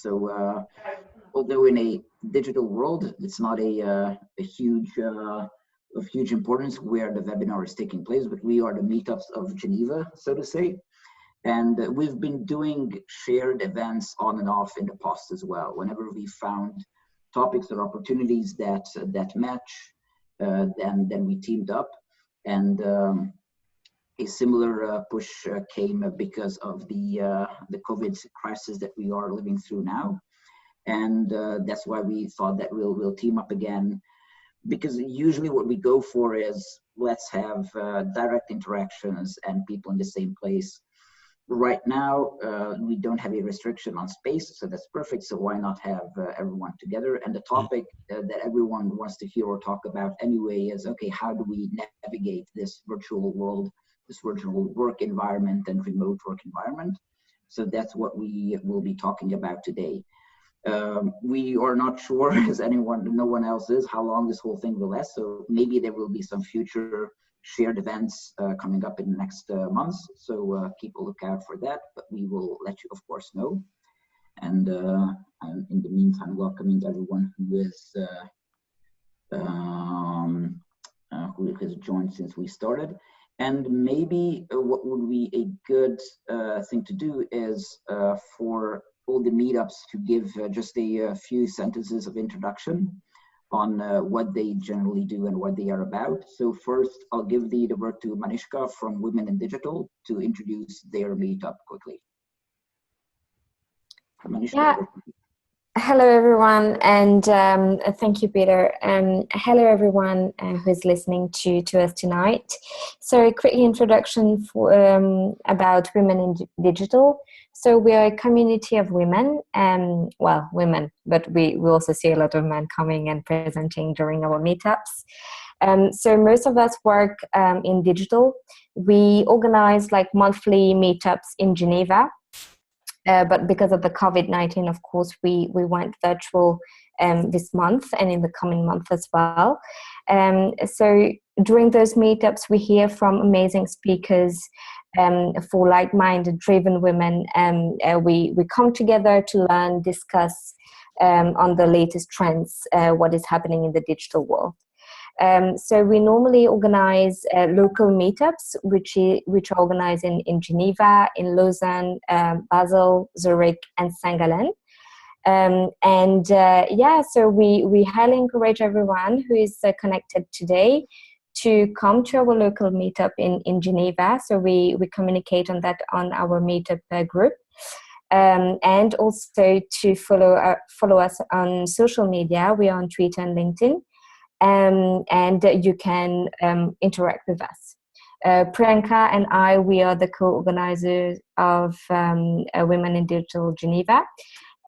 So although in a digital world, it's not a huge of huge importance where the webinar is taking place, but we are the meetups of Geneva, so to say. And we've been doing shared events on and off in the past as well. Whenever we found topics or opportunities that match, then we teamed up. And a similar push came because of the COVID crisis that we are living through now. And that's why we thought that we'll team up again, because usually what we go for is let's have direct interactions and people in the same place. Right now, we don't have a restriction on space, so that's perfect. So why not have everyone together? And the topic that everyone wants to hear or talk about anyway is, okay, how do we navigate this virtual world, this virtual work environment and remote work environment? So that's what we will be talking about today. We are not sure, as no one else is, how long this whole thing will last. So maybe there will be some future shared events coming up in the next months. So keep a lookout for that, but we will let you, of course, know. And I'm in the meantime welcoming everyone who has joined since we started. And maybe what would be a good thing to do is for all the meetups to give just a few sentences of introduction on what they generally do and what they are about. So first, I'll give the word to Manishka from Women in Digital to introduce their meetup quickly. Manishka, yeah. Hello, everyone, and thank you, Peter. Hello, everyone who's listening to us tonight. So a quick introduction for, about Women in Digital. So we are a community of women, well, women, but we also see a lot of men coming and presenting during our meetups. So most of us work in digital. We organize like monthly meetups in Geneva. But because of the COVID-19, of course, we went virtual this month and in the coming month as well. So during those meetups, we hear from amazing speakers for like-minded, driven women. We come together to learn, discuss on the latest trends, what is happening in the digital world. So we normally organize local meetups, which are organized in Geneva, in Lausanne, Basel, Zurich, and St. Gallen. So we highly encourage everyone who is connected today to come to our local meetup in Geneva. So we communicate on that on our meetup group. And also to follow us on social media. We are on Twitter and LinkedIn. And you can interact with us. Priyanka and I, we are the co-organizers of Women in Digital Geneva,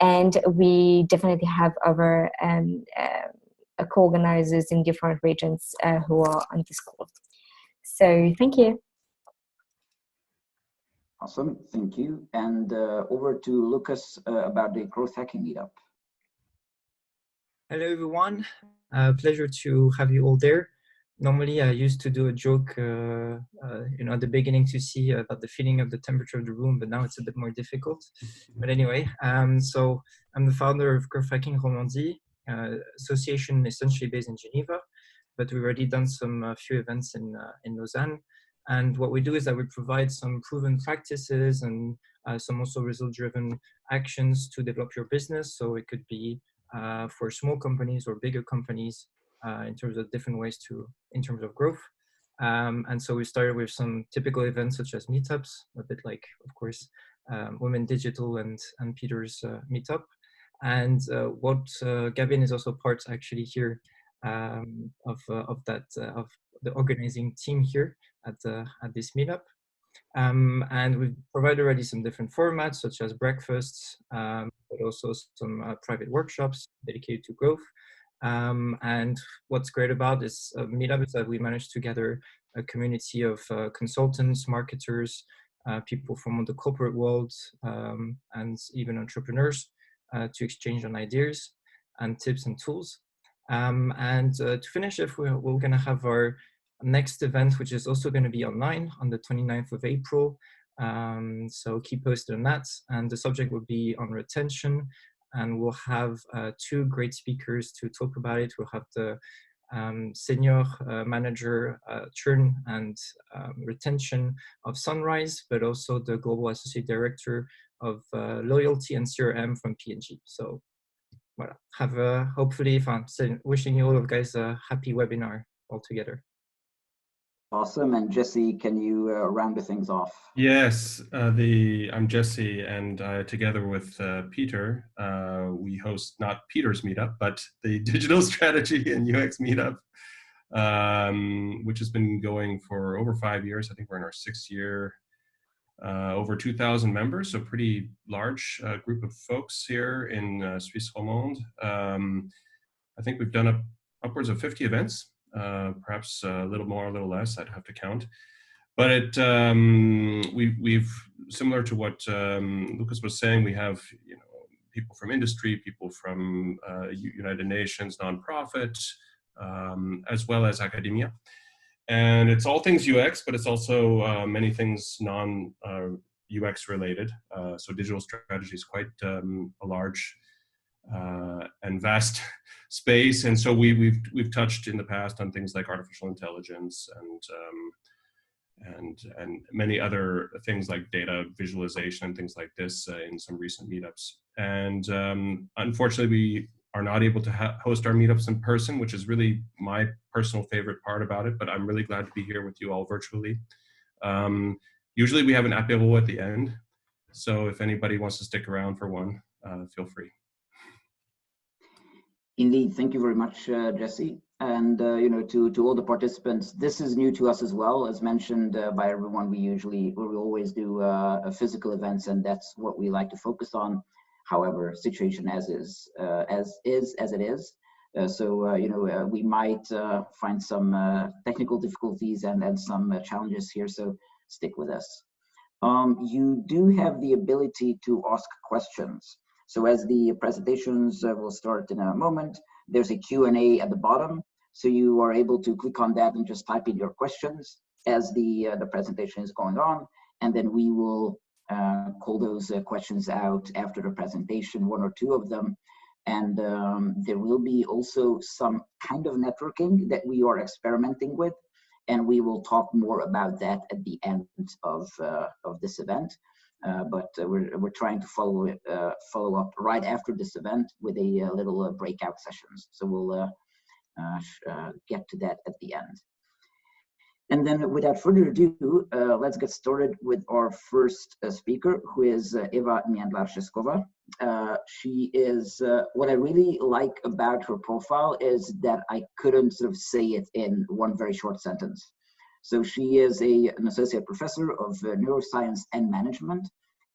and we definitely have other co-organizers in different regions who are on this call. So thank you. Awesome, thank you. And over to Lucas about the growth hacking meetup. Hello, everyone. Pleasure to have you all there. Normally, I used to do a joke, at the beginning to see about the feeling of the temperature of the room, but now it's a bit more difficult. But anyway, so I'm the founder of Growth Hacking Romandie, association essentially based in Geneva, but we've already done some few events in Lausanne. And what we do is that we provide some proven practices and some also result-driven actions to develop your business. So it could be for small companies or bigger companies in terms of different ways in terms of growth. And so we started with some typical events such as meetups, a bit like, of course, Women Digital and Peter's meetup. And what Gavin is also part actually here of the organizing team here at this meetup. And we've provided already some different formats such as breakfasts, but also some private workshops dedicated to growth. And what's great about this meetup is that we managed to gather a community of consultants, marketers, people from the corporate world, and even entrepreneurs to exchange on ideas and tips and tools. And to finish off, we're going to have our next event, which is also going to be online on the 29th of April. So keep posted on that. And the subject will be on retention and we'll have two great speakers to talk about it. We'll have the senior manager churn and retention of Sunrise, but also the global associate director of loyalty and CRM from P&G. So voilà, have a, hopefully, if I'm wishing you all of guys a happy webinar altogether. Awesome. And Jesse, can you round the things off? Yes, I'm Jesse, and together with Peter, we host not Peter's meetup, but the Digital Strategy and UX meetup, which has been going for over 5 years. I think we're in our 6th year, over 2,000 members, so pretty large group of folks here in Suisse Romande. I think we've done upwards of 50 events, perhaps a little more, a little less, I'd have to count. But we've similar to what Lucas was saying, we have people from industry, people from United Nations, nonprofit, as well as academia, and it's all things UX, but it's also many things non-UX related. So digital strategy is quite a large and vast space, and so we've touched in the past on things like artificial intelligence and many other things like data visualization and things like this in some recent meetups. And unfortunately, we are not able to host our meetups in person, which is really my personal favorite part about it, but I'm really glad to be here with you all virtually. Usually we have an apéro at the end, so if anybody wants to stick around for one, feel free. Indeed, thank you very much, Jesse. And to all the participants, this is new to us as well. As mentioned by everyone, we always do physical events, and that's what we like to focus on. However, situation as it is. So we might find some technical difficulties and some challenges here. So stick with us. You do have the ability to ask questions. So as the presentations will start in a moment, there's a Q&A at the bottom. So you are able to click on that and just type in your questions as the presentation is going on. And then we will call those questions out after the presentation, 1 or 2 of them. And there will be also some kind of networking that we are experimenting with. And we will talk more about that at the end of this event. But we're trying to follow up right after this event with a little breakout sessions. So we'll get to that at the end. And then without further ado, let's get started with our first speaker, who is Eva Miendlarzewska. She is, what I really like about her profile is that I couldn't sort of say it in one very short sentence. So she is an associate professor of neuroscience and management,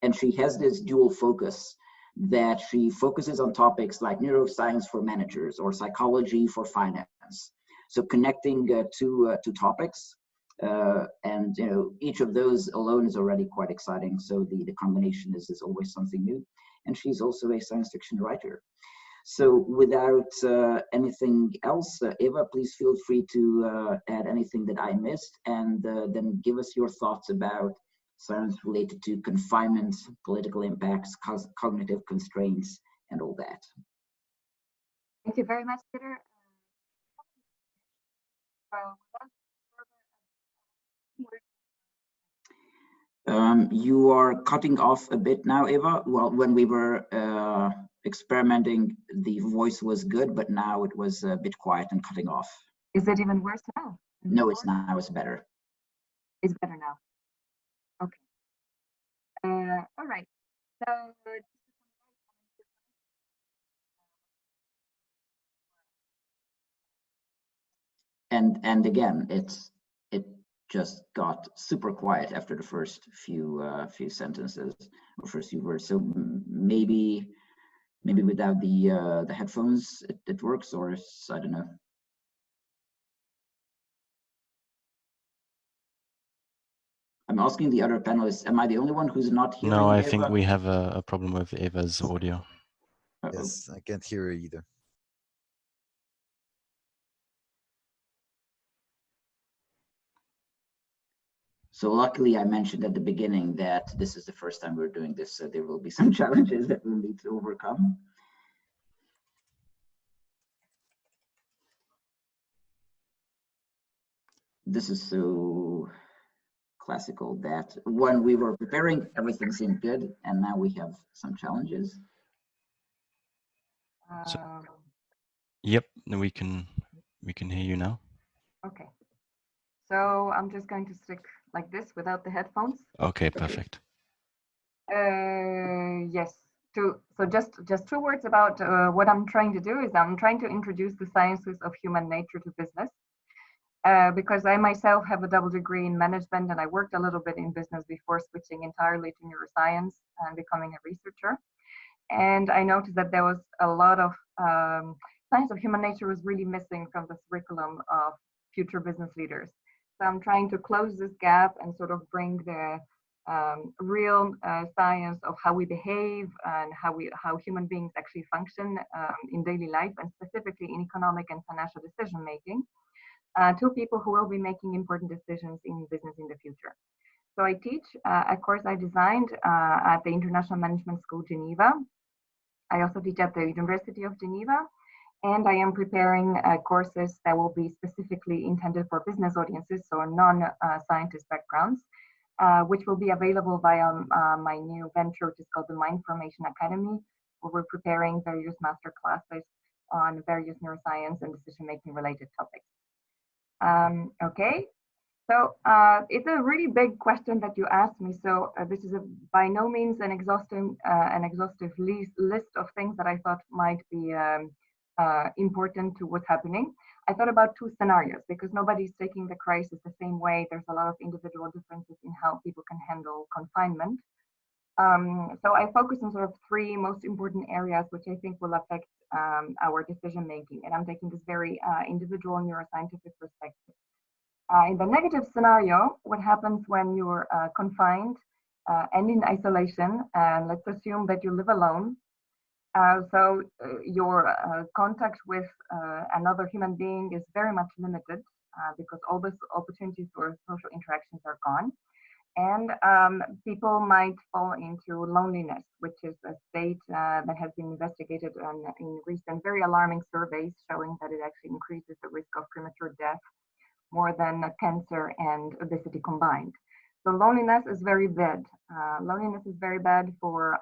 and she has this dual focus that she focuses on topics like neuroscience for managers or psychology for finance. So connecting two topics, and each of those alone is already quite exciting. So the combination is always something new. And she's also a science fiction writer. So without anything else, Eva, please feel free to add anything that I missed, and then give us your thoughts about science related to confinement, political impacts, cognitive constraints, and all that. Thank you very much, Peter. You are cutting off a bit now, Eva. Well, when we were experimenting, the voice was good, but now it was a bit quiet and cutting off. Is it even worse now? No, it's not. Now it's better. It's better now. Okay. All right. So and again, it just got super quiet after the first few sentences or first few words. So maybe without the headphones it works, or I don't know. I'm asking the other panelists, am I the only one who's not hearing No, I Eva? think we have a problem with Eva's audio. Yes, I can't hear her either. So luckily I mentioned at the beginning that this is the first time we're doing this, so there will be some challenges that we'll need to overcome. this is so classical that when we were preparing, everything seemed good, and now we have some challenges. Yep, we can hear you now. Okay. So I'm just going to stick like this without the headphones. Okay, perfect. Yes. So just 2 words about what I'm trying to do is I'm trying to introduce the sciences of human nature to business. Because I myself have a double degree in management and I worked a little bit in business before switching entirely to neuroscience and becoming a researcher. And I noticed that there was a lot of science of human nature was really missing from the curriculum of future business leaders. So I'm trying to close this gap and sort of bring the real science of how we behave and how human beings actually function in daily life, and specifically in economic and financial decision making, to people who will be making important decisions in business in the future. So I teach a course I designed at the International Management School Geneva. I also teach at the University of Geneva, and I am preparing courses that will be specifically intended for business audiences, so non-scientist backgrounds, which will be available via my new venture, which is called the Mind Formation Academy, where we're preparing various master classes on various neuroscience and decision-making related topics. Okay, so it's a really big question that you asked me. So this is by no means an exhaustive list of things that I thought might be important to what's happening. I thought about 2 scenarios because nobody's taking the crisis the same way. There's a lot of individual differences in how people can handle confinement. So I focus on sort of 3 most important areas which I think will affect our decision making, and I'm taking this very individual neuroscientific perspective. In the negative scenario, what happens when you're confined and in isolation, and let's assume that you live alone. So your contact with another human being is very much limited because all those opportunities for social interactions are gone. And people might fall into loneliness, which is a state that has been investigated in recent very alarming surveys showing that it actually increases the risk of premature death more than cancer and obesity combined. So loneliness is very bad. Loneliness is very bad for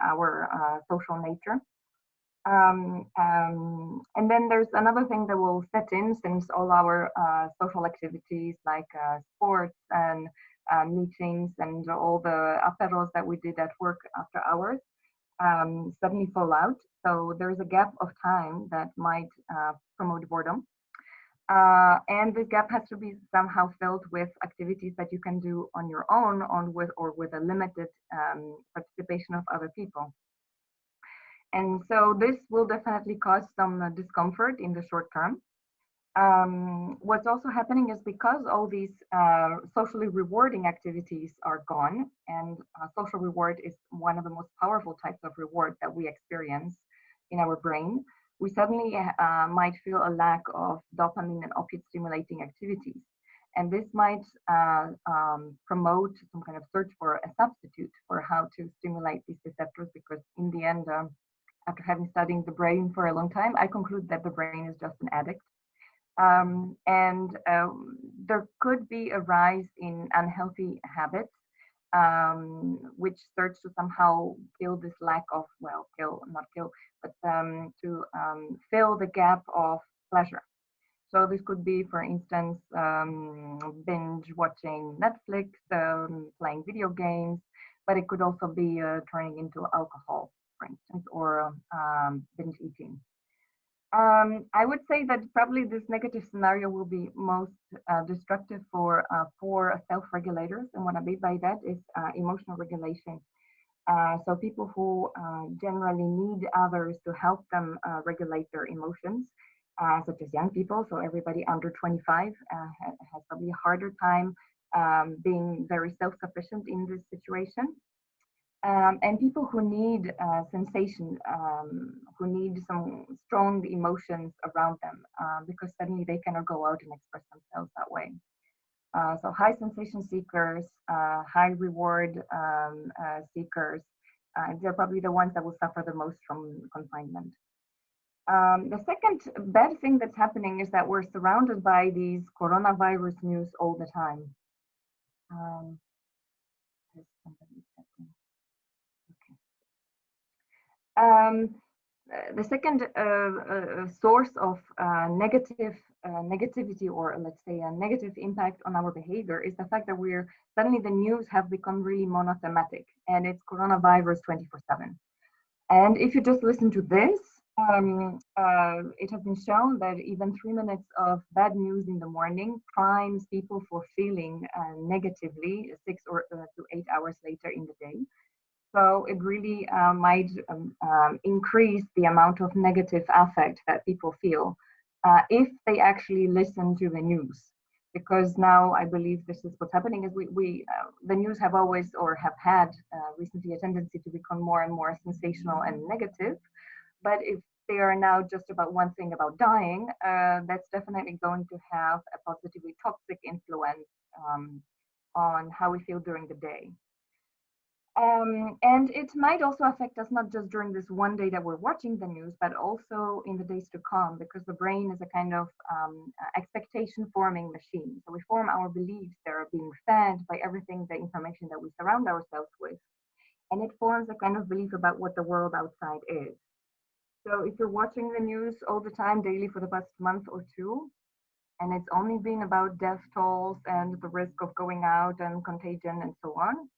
our social nature. And then there's another thing that will set in since all our social activities like sports and meetings and all the apéros that we did at work after hours suddenly fall out. So there's a gap of time that might promote boredom. And this gap has to be somehow filled with activities that you can do on your own or with a limited participation of other people. And so this will definitely cause some discomfort in the short term. What's also happening is because all these socially rewarding activities are gone, and social reward is one of the most powerful types of reward that we experience in our brain, we suddenly might feel a lack of dopamine and opiate stimulating activities. And this might promote some kind of search for a substitute for how to stimulate these receptors, because in the end, after having studied the brain for a long time, I conclude that the brain is just an addict. There could be a rise in unhealthy habits, which search to somehow fill this lack of, well, to fill the gap of pleasure. So this could be, for instance, binge watching Netflix, playing video games, but it could also be turning into alcohol, for instance, or binge eating. I would say that probably this negative scenario will be most destructive for self-regulators. And what I mean by that is emotional regulation. So people who generally need others to help them regulate their emotions, such as young people. So everybody under 25 has probably a harder time being very self-sufficient in this situation. And people who need sensation, who need some strong emotions around them, because suddenly they cannot go out and express themselves that way. So high sensation seekers, high reward seekers, they're probably the ones that will suffer the most from confinement. The second bad thing that's happening is that we're surrounded by these coronavirus news all the time. The second source of negativity, or let's say a negative impact on our behavior, is the fact that suddenly the news have become really monothematic, and it's coronavirus 24/7. And if you just listen to this, it has been shown that even 3 minutes of bad news in the morning primes people for feeling negatively 6 or to 8 hours later in the day. So it really might increase the amount of negative affect that people feel if they actually listen to the news. Because now I believe this is what's happening is the news have always or have had recently a tendency to become more and more sensational and negative. But if they are now just about one thing about dying, that's definitely going to have a positively toxic influence on how we feel during the day. And it might also affect us not just during this one day that we're watching the news, but also in the days to come, because the brain is a kind of expectation forming machine. So we form our beliefs that are being fed by everything, the information that we surround ourselves with. And it forms a kind of belief about what the world outside is. So if you're watching the news all the time, daily for the past month or two, and it's only been about death tolls and the risk of going out and contagion and so on,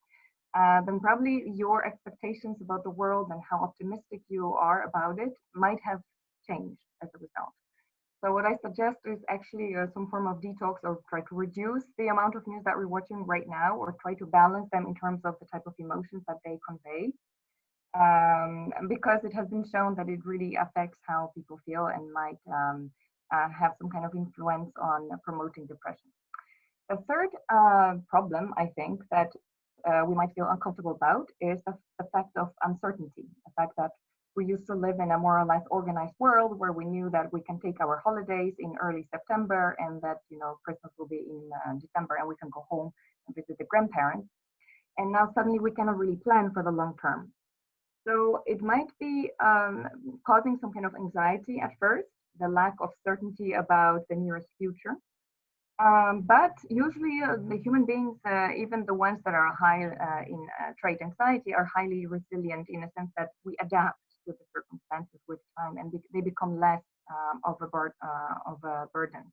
then probably your expectations about the world and how optimistic you are about it might have changed as a result. So what I suggest is actually some form of detox, or try to reduce the amount of news that we're watching right now, or try to balance them in terms of the type of emotions that they convey. Because it has been shown that it really affects how people feel and might have some kind of influence on promoting depression. The third problem, I think, that we might feel uncomfortable about is the fact of uncertainty, the fact that we used to live in a more or less organized world where we knew that we can take our holidays in early September, and that, you know, Christmas will be in December and we can go home and visit the grandparents. And now suddenly we cannot really plan for the long term. So it might be causing some kind of anxiety at first, the lack of certainty about the nearest future. But usually the human beings, even the ones that are high in trait anxiety, are highly resilient in a sense that we adapt to the circumstances with time, and they become less of a burden.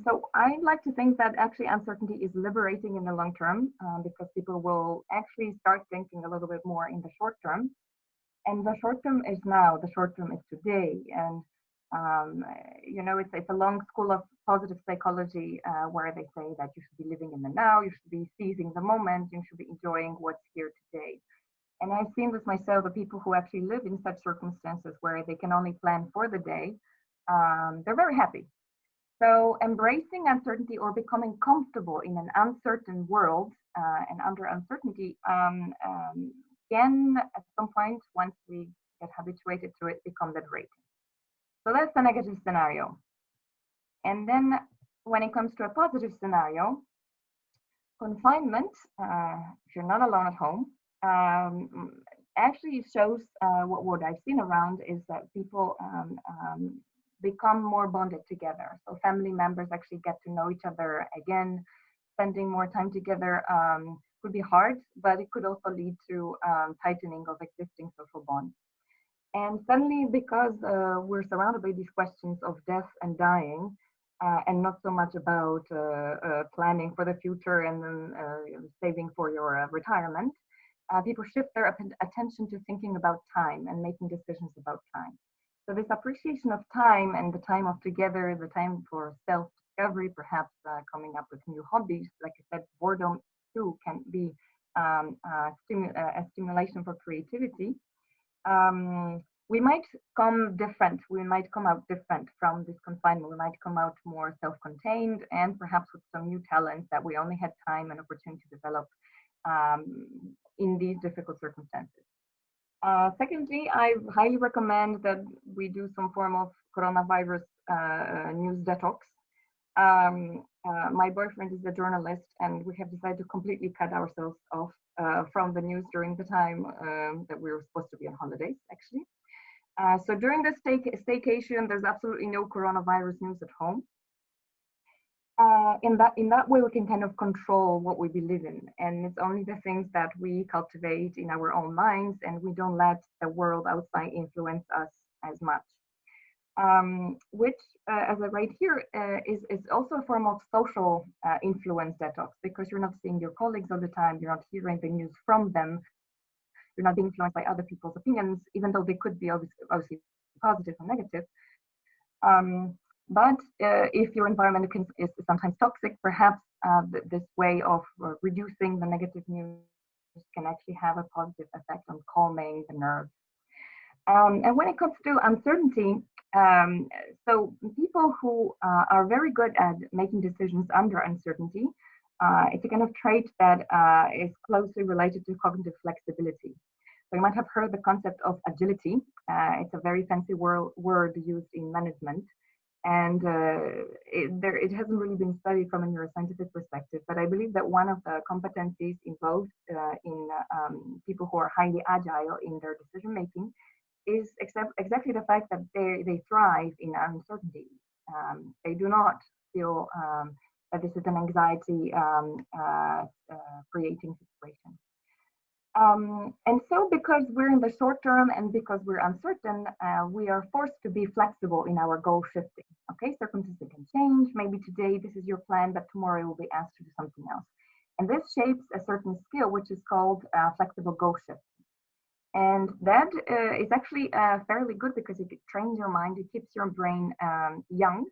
So I'd like to think that actually uncertainty is liberating in the long term, because people will actually start thinking a little bit more in the short term. And the short term is now, the short term is today. And you know, it's a long school of positive psychology where they say that you should be living in the now, you should be seizing the moment, you should be enjoying what's here today. And I've seen this myself, the people who actually live in such circumstances where they can only plan for the day, they're very happy. So embracing uncertainty, or becoming comfortable in an uncertain world and under uncertainty, can at some point, once we get habituated to it, become liberating. So that's the negative scenario. And then when it comes to a positive scenario, confinement, if you're not alone at home, actually shows what I've seen around is that people become more bonded together. So family members actually get to know each other again. Spending more time together could be hard, but it could also lead to tightening of existing social bonds. And suddenly, because we're surrounded by these questions of death and dying, and not so much about planning for the future and then saving for your retirement, people shift their attention to thinking about time and making decisions about time. So this appreciation of time and the time of together, the time for self-discovery, perhaps coming up with new hobbies, like I said, boredom too can be a stimulation for creativity. We might come different, we might come out different from this confinement. We might come out more self-contained and perhaps with some new talents that we only had time and opportunity to develop in these difficult circumstances. Secondly, I highly recommend that we do some form of coronavirus news detox. My boyfriend is a journalist, and we have decided to completely cut ourselves off from the news during the time that we were supposed to be on holidays, actually. So during this staycation, there's absolutely no coronavirus news at home. In that way, we can kind of control what we believe in, and it's only the things that we cultivate in our own minds, and we don't let the world outside influence us as much. Which, as I write here, is also a form of social influence detox, because you're not seeing your colleagues all the time, you're not hearing the news from them, you're not being influenced by other people's opinions, even though they could be obviously positive or negative. But if your environment is sometimes toxic, perhaps this way of reducing the negative news can actually have a positive effect on calming the nerves. And when it comes to uncertainty, so people who are very good at making decisions under uncertainty, it's a kind of trait that is closely related to cognitive flexibility. So you might have heard the concept of agility. It's a very fancy word used in management. And it hasn't really been studied from a neuroscientific perspective, but I believe that one of the competencies involved in people who are highly agile in their decision making is exactly the fact that they thrive in uncertainty. They do not feel that this is an anxiety creating situation. And so because we're in the short term and because we're uncertain, we are forced to be flexible in our goal shifting. Okay, circumstances can change. Maybe today this is your plan, but tomorrow you will be asked to do something else. And this shapes a certain skill, which is called flexible goal shifting. And that is actually fairly good because it trains your mind, it keeps your brain young.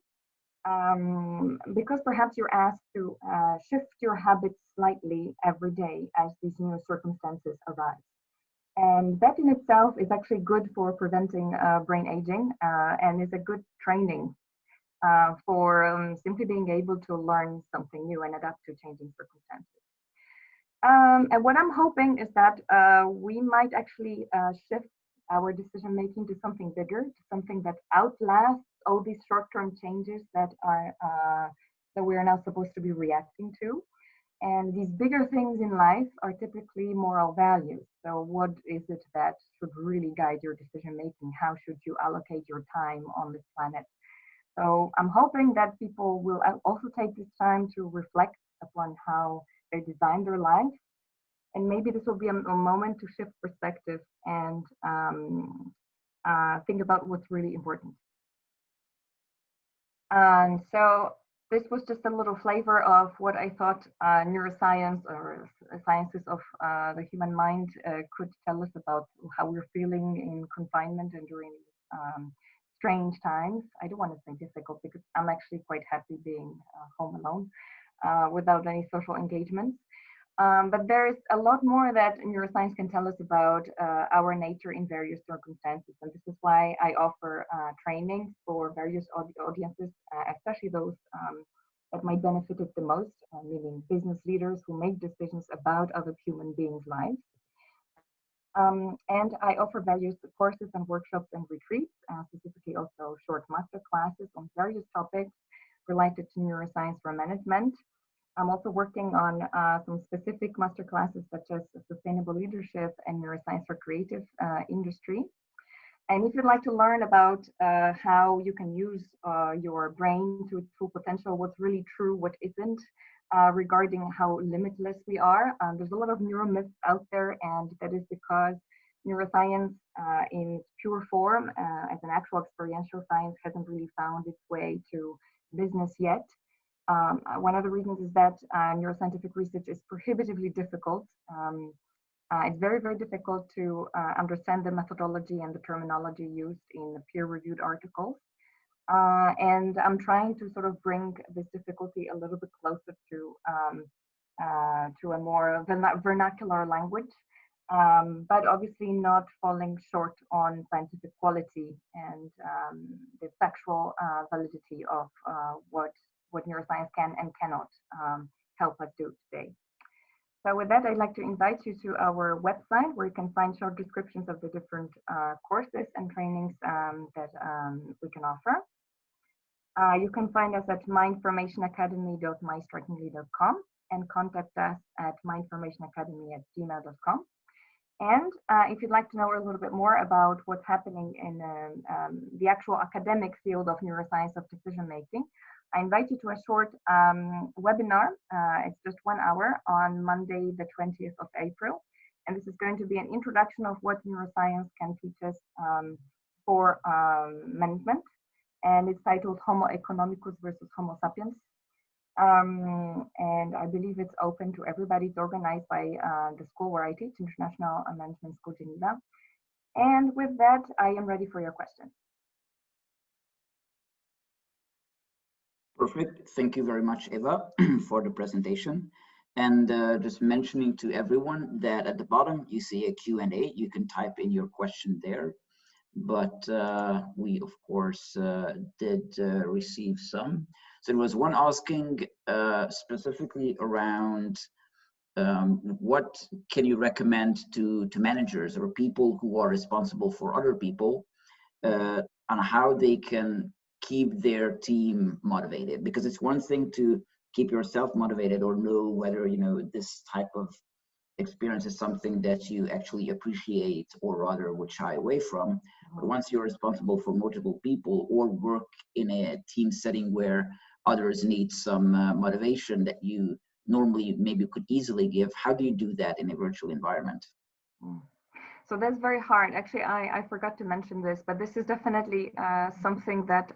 Because perhaps you're asked to shift your habits slightly every day as these new circumstances arise. And that in itself is actually good for preventing brain aging and is a good training for simply being able to learn something new and adapt to changing circumstances. And what I'm hoping is that we might actually shift our decision making to something bigger, to something that outlasts all these short-term changes that we are now supposed to be reacting to. And these bigger things in life are typically moral values. So what is it that should really guide your decision making? How should you allocate your time on this planet? So I'm hoping that people will also take this time to reflect upon how they design their life. And maybe this will be a moment to shift perspective and think about what's really important. And so this was just a little flavor of what I thought neuroscience or sciences of the human mind could tell us about how we're feeling in confinement and during strange times. I don't want to say difficult because I'm actually quite happy being home alone without any social engagements. But there's a lot more that neuroscience can tell us about our nature in various circumstances. And this is why I offer trainings for various audiences, especially those that might benefit it the most, meaning business leaders who make decisions about other human beings' lives. And I offer various courses and workshops and retreats, specifically also short master classes on various topics related to neuroscience for management. I'm also working on some specific master classes such as sustainable leadership and neuroscience for creative industry. And if you'd like to learn about how you can use your brain to its full potential, what's really true, what isn't, regarding how limitless we are, there's a lot of neuromyths out there, and that is because neuroscience in pure form, as an actual experiential science, hasn't really found its way to business yet. One of the reasons is that neuroscientific research is prohibitively difficult. It's very, very difficult to understand the methodology and the terminology used in peer-reviewed articles. And I'm trying to sort of bring this difficulty a little bit closer to a more vernacular language, but obviously not falling short on scientific quality and the factual validity of what neuroscience can and cannot help us do today. So with that, I'd like to invite you to our website where you can find short descriptions of the different courses and trainings that we can offer. You can find us at mindformationacademy.mystrikingly.com and contact us at mindformationacademy@gmail.com. And if you'd like to know a little bit more about what's happening in the actual academic field of neuroscience of decision making, I invite you to a short webinar. It's just 1 hour on Monday, the 20th of April. And this is going to be an introduction of what neuroscience can teach us for management. And it's titled Homo economicus versus Homo sapiens. And I believe it's open to everybody. It's organized by the school where I teach, International Management School Geneva. And with that, I am ready for your questions. Perfect. Thank you very much, Eva, for the presentation. And just mentioning to everyone that at the bottom, you see a Q&A. You can type in your question there. But we, of course, did receive some. So there was one asking specifically around what can you recommend to managers or people who are responsible for other people on how they can keep their team motivated? Because it's one thing to keep yourself motivated or know whether, you know, this type of experience is something that you actually appreciate or rather would shy away from. But once you're responsible for multiple people or work in a team setting where others need some motivation that you normally maybe could easily give, how do you do that in a virtual environment? So that's very hard. Actually, I forgot to mention this, but this is definitely something that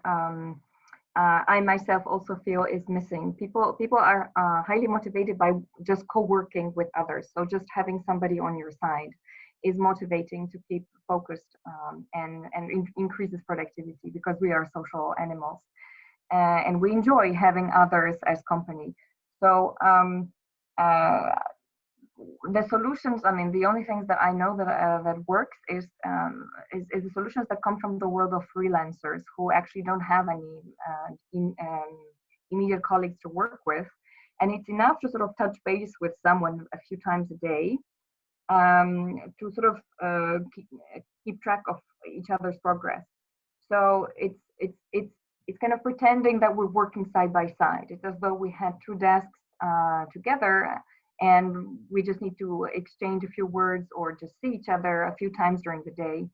I myself also feel is missing. People are highly motivated by just co-working with others. So just having somebody on your side is motivating to keep focused and increases productivity, because we are social animals and we enjoy having others as company. So the solutions, I mean, the only things that I know that that works is the solutions that come from the world of freelancers who actually don't have any immediate colleagues to work with, and it's enough to sort of touch base with someone a few times a day to sort of keep track of each other's progress. So it's kind of pretending that we're working side by side. It's as though we had two desks together, and we just need to exchange a few words or just see each other a few times during the day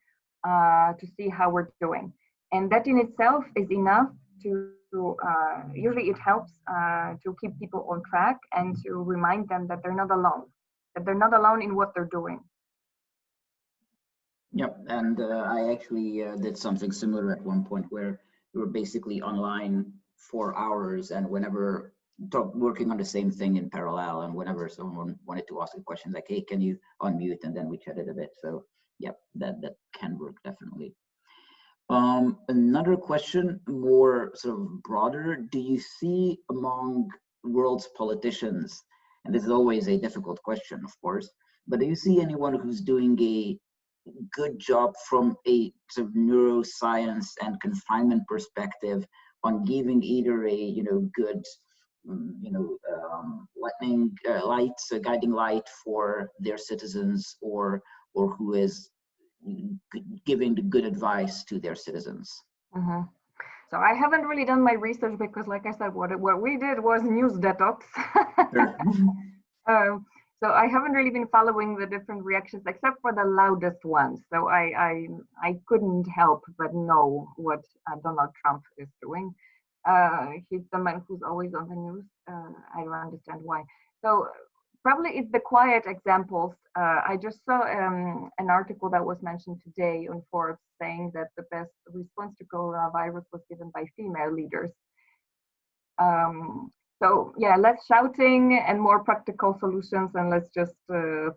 to see how we're doing. And that in itself is enough to usually it helps to keep people on track and to remind them that they're not alone in what they're doing. Yep, and I actually did something similar at one point where we were basically online for hours, and whenever working on the same thing in parallel, and whenever someone wanted to ask a question like, hey, can you unmute, and then we chatted a bit. So yep, that can work definitely. Another question, more sort of broader, do you see among world's politicians, and this is always a difficult question, of course, but do you see anyone who's doing a good job from a sort of neuroscience and confinement perspective on giving either a good guiding light for their citizens, or who is giving the good advice to their citizens? Mm-hmm. So I haven't really done my research because, like I said, what we did was news detox. Sure. So I haven't really been following the different reactions except for the loudest ones. So I couldn't help but know what Donald Trump is doing. He's the man who's always on the news. I don't understand why. So probably it's the quiet examples. I just saw an article that was mentioned today on Forbes saying that the best response to coronavirus was given by female leaders. So yeah, less shouting and more practical solutions, and let's just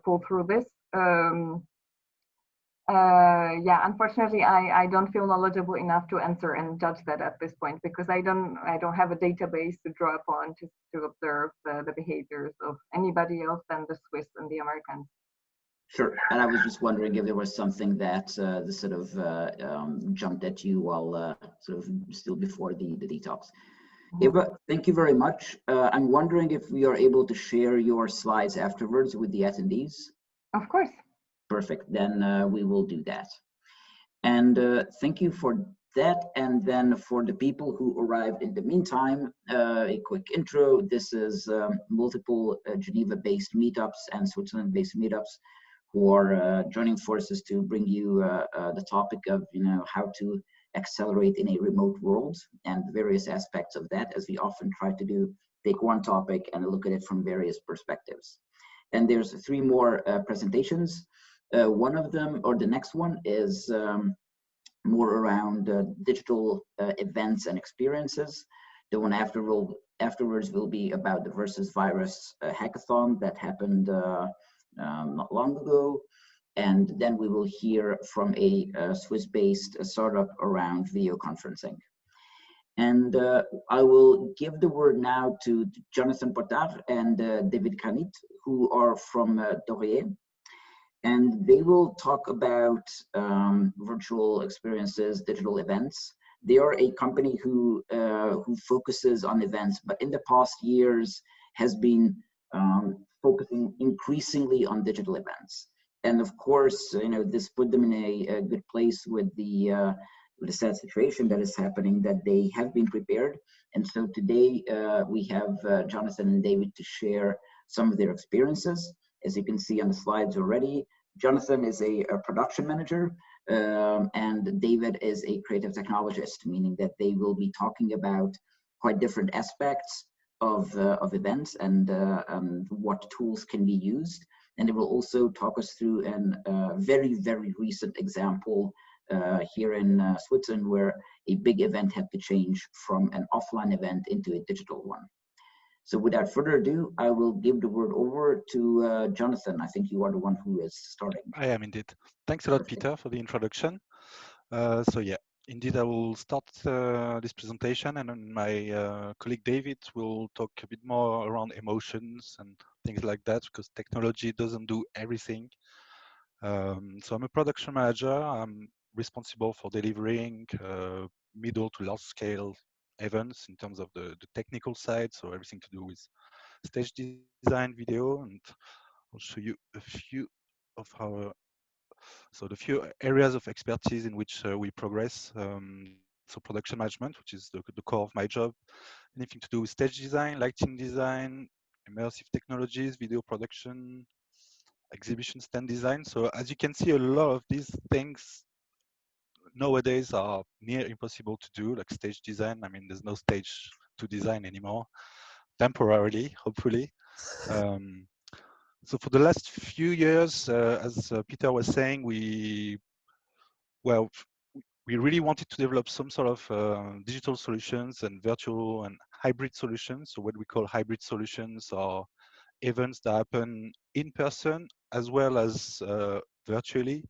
pull through this. Yeah, unfortunately, I don't feel knowledgeable enough to answer and judge that at this point, because I don't have a database to draw upon to observe the behaviors of anybody else than the Swiss and the Americans. Sure, and I was just wondering if there was something that sort of jumped at you while sort of still before the detox. Eva, thank you very much. I'm wondering if we are able to share your slides afterwards with the attendees. Of course. Perfect, then we will do that. And thank you for that. And then for the people who arrived in the meantime, a quick intro. This is multiple Geneva-based meetups and Switzerland-based meetups who are joining forces to bring you the topic of how to accelerate in a remote world and various aspects of that, as we often try to do, take one topic and look at it from various perspectives. And there's 3 more presentations. One of them, or the next one, is more around digital events and experiences. The one afterwards will be about the Virus Hackathon that happened not long ago. And then we will hear from a Swiss-based startup around video conferencing. And I will give the word now to Jonathon Potard and David Granite, who are from Dorier. And they will talk about virtual experiences, digital events. They are a company who focuses on events, but in the past years has been focusing increasingly on digital events. And of course, this put them in a good place with the sad situation that is happening, that they have been prepared. And so today we have Jonathon and David to share some of their experiences. As you can see on the slides already, Jonathon is a production manager and David is a creative technologist, meaning that they will be talking about quite different aspects of events and what tools can be used. And they will also talk us through a very, very recent example here in Switzerland, where a big event had to change from an offline event into a digital one. So without further ado, I will give the word over to Jonathon. I think you are the one who is starting. I am indeed. Thanks a lot, Peter, for the introduction. So yeah, indeed, I will start this presentation, and then my colleague David will talk a bit more around emotions and things like that, because technology doesn't do everything. So I'm a production manager. I'm responsible for delivering middle to large scale events in terms of the technical side, so everything to do with stage design, video, and I'll show you a few of our, so the few areas of expertise in which we progress. So production management, which is the core of my job, anything to do with stage design, lighting design, immersive technologies, video production, exhibition stand design. So as you can see, a lot of these things nowadays are near impossible to do, like stage design. I mean, there's no stage to design anymore, temporarily, hopefully. So for the last few years, as Peter was saying, we really wanted to develop some sort of digital solutions and virtual and hybrid solutions. So what we call hybrid solutions are events that happen in person as well as virtually.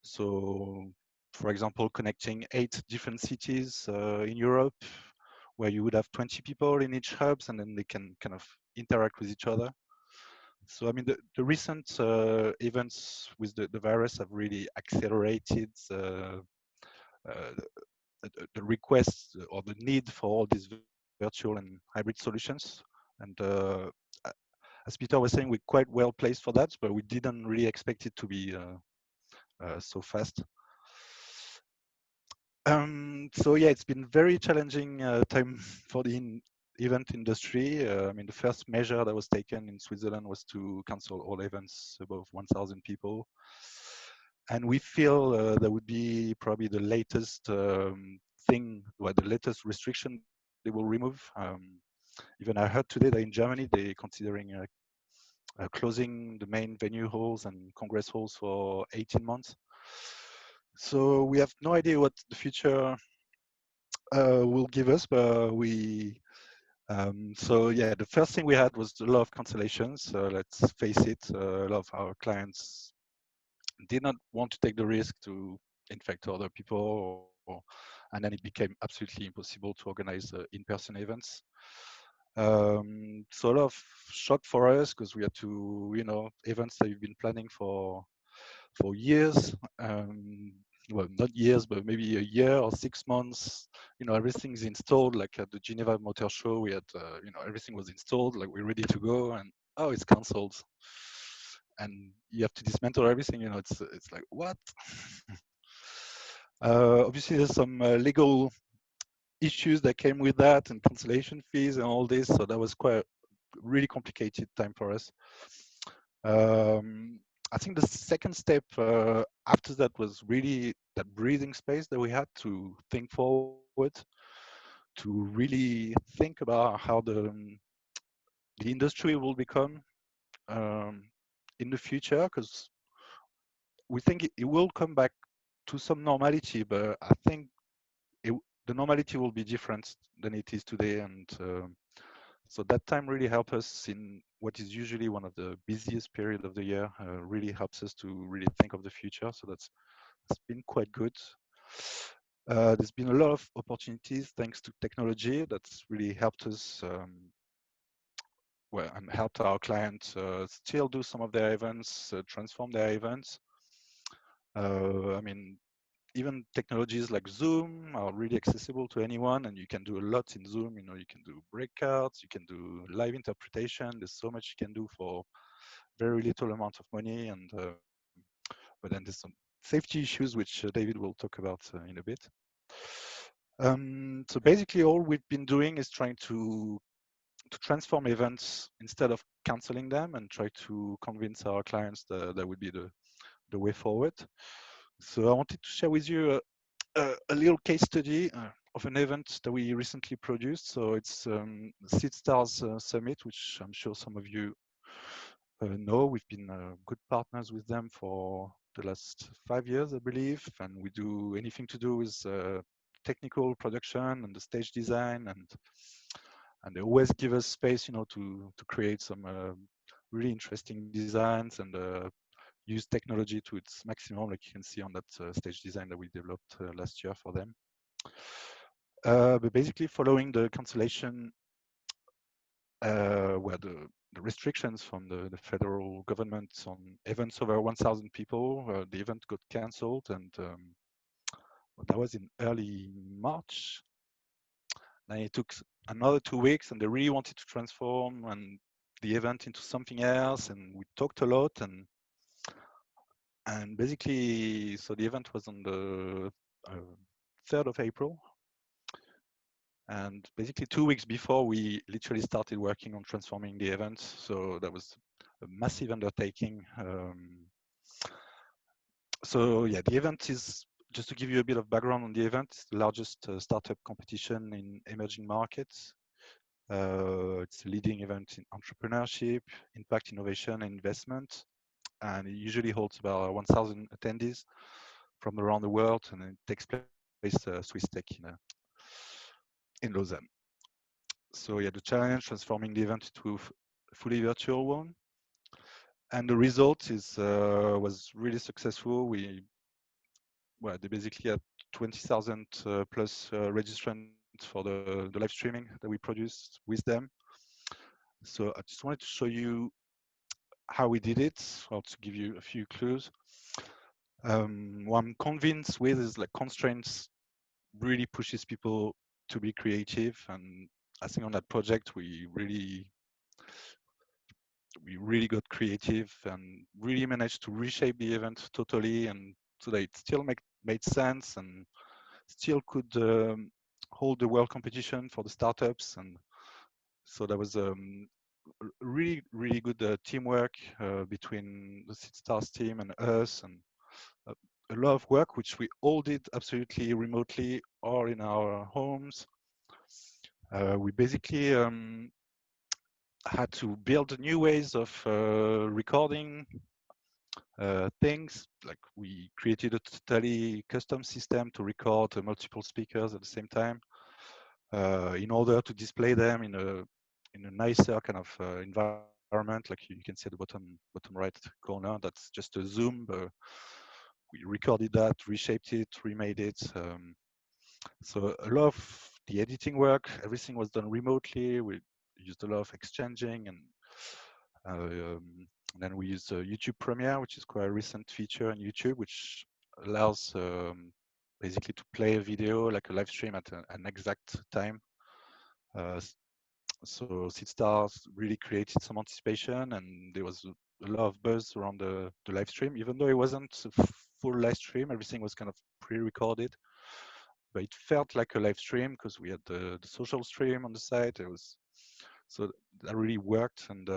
So for example, connecting 8 different cities in Europe, where you would have 20 people in each hubs, and then they can kind of interact with each other. So I mean, the recent events with the virus have really accelerated the request or the need for all these virtual and hybrid solutions. And as Peter was saying, we're quite well placed for that, but we didn't really expect it to be so fast. So yeah, it's been very challenging time for the event industry. I mean, the first measure that was taken in Switzerland was to cancel all events above 1,000 people. And we feel that would be probably the latest thing, well, the latest restriction they will remove. Even I heard today that in Germany, they're considering closing the main venue halls and congress halls for 18 months. So we have no idea what the future will give us, but so yeah, the first thing we had was a lot of cancellations. Let's face it, a lot of our clients did not want to take the risk to infect other people, and then it became absolutely impossible to organize in-person events. So a lot of shock for us, because we had to, events that we've been planning for years, well, not years, but maybe a year or 6 months. Everything's installed. Like at the Geneva Motor Show, we had, everything was installed, like we're ready to go, and oh, it's cancelled. And you have to dismantle everything. It's like, what? Obviously, there's some legal issues that came with that, and cancellation fees and all this. So that was quite a really complicated time for us. I think the second step after that was really that breathing space that we had to think forward, to really think about how the industry will become in the future, because we think it will come back to some normality, but I think the normality will be different than it is today. And so that time really helped us in what is usually one of the busiest period of the year, really helps us to really think of the future. So that's been quite good. There's been a lot of opportunities thanks to technology that's really helped us and helped our clients still do some of their events, transform their events. I mean, even technologies like Zoom are really accessible to anyone, and you can do a lot in Zoom. You know, you can do breakouts, you can do live interpretation. There's so much you can do for very little amount of money. And but then there's some safety issues, which David will talk about in a bit. So basically, all we've been doing is trying to transform events instead of canceling them, and try to convince our clients that would be the way forward. So I wanted to share with you a little case study of an event that we recently produced. So it's Seed Stars Summit, which I'm sure some of you know. We've been good partners with them for the last 5 years, I believe, and we do anything to do with technical production and the stage design, and they always give us space, you know, to create some really interesting designs and use technology to its maximum, like you can see on that stage design that we developed last year for them. But basically, following the cancellation, where the restrictions from the federal government on events over 1,000 people, the event got cancelled, and that was in early March. Then it took another 2 weeks, and they really wanted to transform and the event into something else, and we talked a lot, and basically, so the event was on the 3rd of April. And basically 2 weeks before, we literally started working on transforming the event. So that was a massive undertaking. So yeah, the event is, just to give you a bit of background on the event, it's the largest startup competition in emerging markets. It's a leading event in entrepreneurship, impact, innovation, and investment. And it usually holds about 1,000 attendees from around the world, and it takes place Swiss Tech in Lausanne. So yeah, the challenge, transforming the event to a fully virtual one. And the result is was really successful. They basically had 20,000 plus registrants for the live streaming that we produced with them. So I just wanted to show you how we did it, or to give you a few clues. What I'm convinced with is like constraints really pushes people to be creative, and I think on that project we really got creative and really managed to reshape the event totally, and so that it still made sense and still could hold the world competition for the startups. And so there was really good teamwork between the Seed Stars team and us, and a lot of work which we all did absolutely remotely or in our homes. We basically had to build new ways of recording things. Like we created a totally custom system to record multiple speakers at the same time in order to display them in a nicer kind of environment. Like you can see at the bottom right corner, that's just a Zoom. We recorded that, reshaped it, remade it. So a lot of the editing work, everything was done remotely. We used a lot of exchanging, and then we used YouTube Premiere, which is quite a recent feature in YouTube, which allows basically to play a video like a live stream at an exact time. So Seed Stars really created some anticipation, and there was a lot of buzz around the live stream, even though it wasn't a full live stream. Everything was kind of pre-recorded, but it felt like a live stream because we had the social stream on the side. So that really worked, and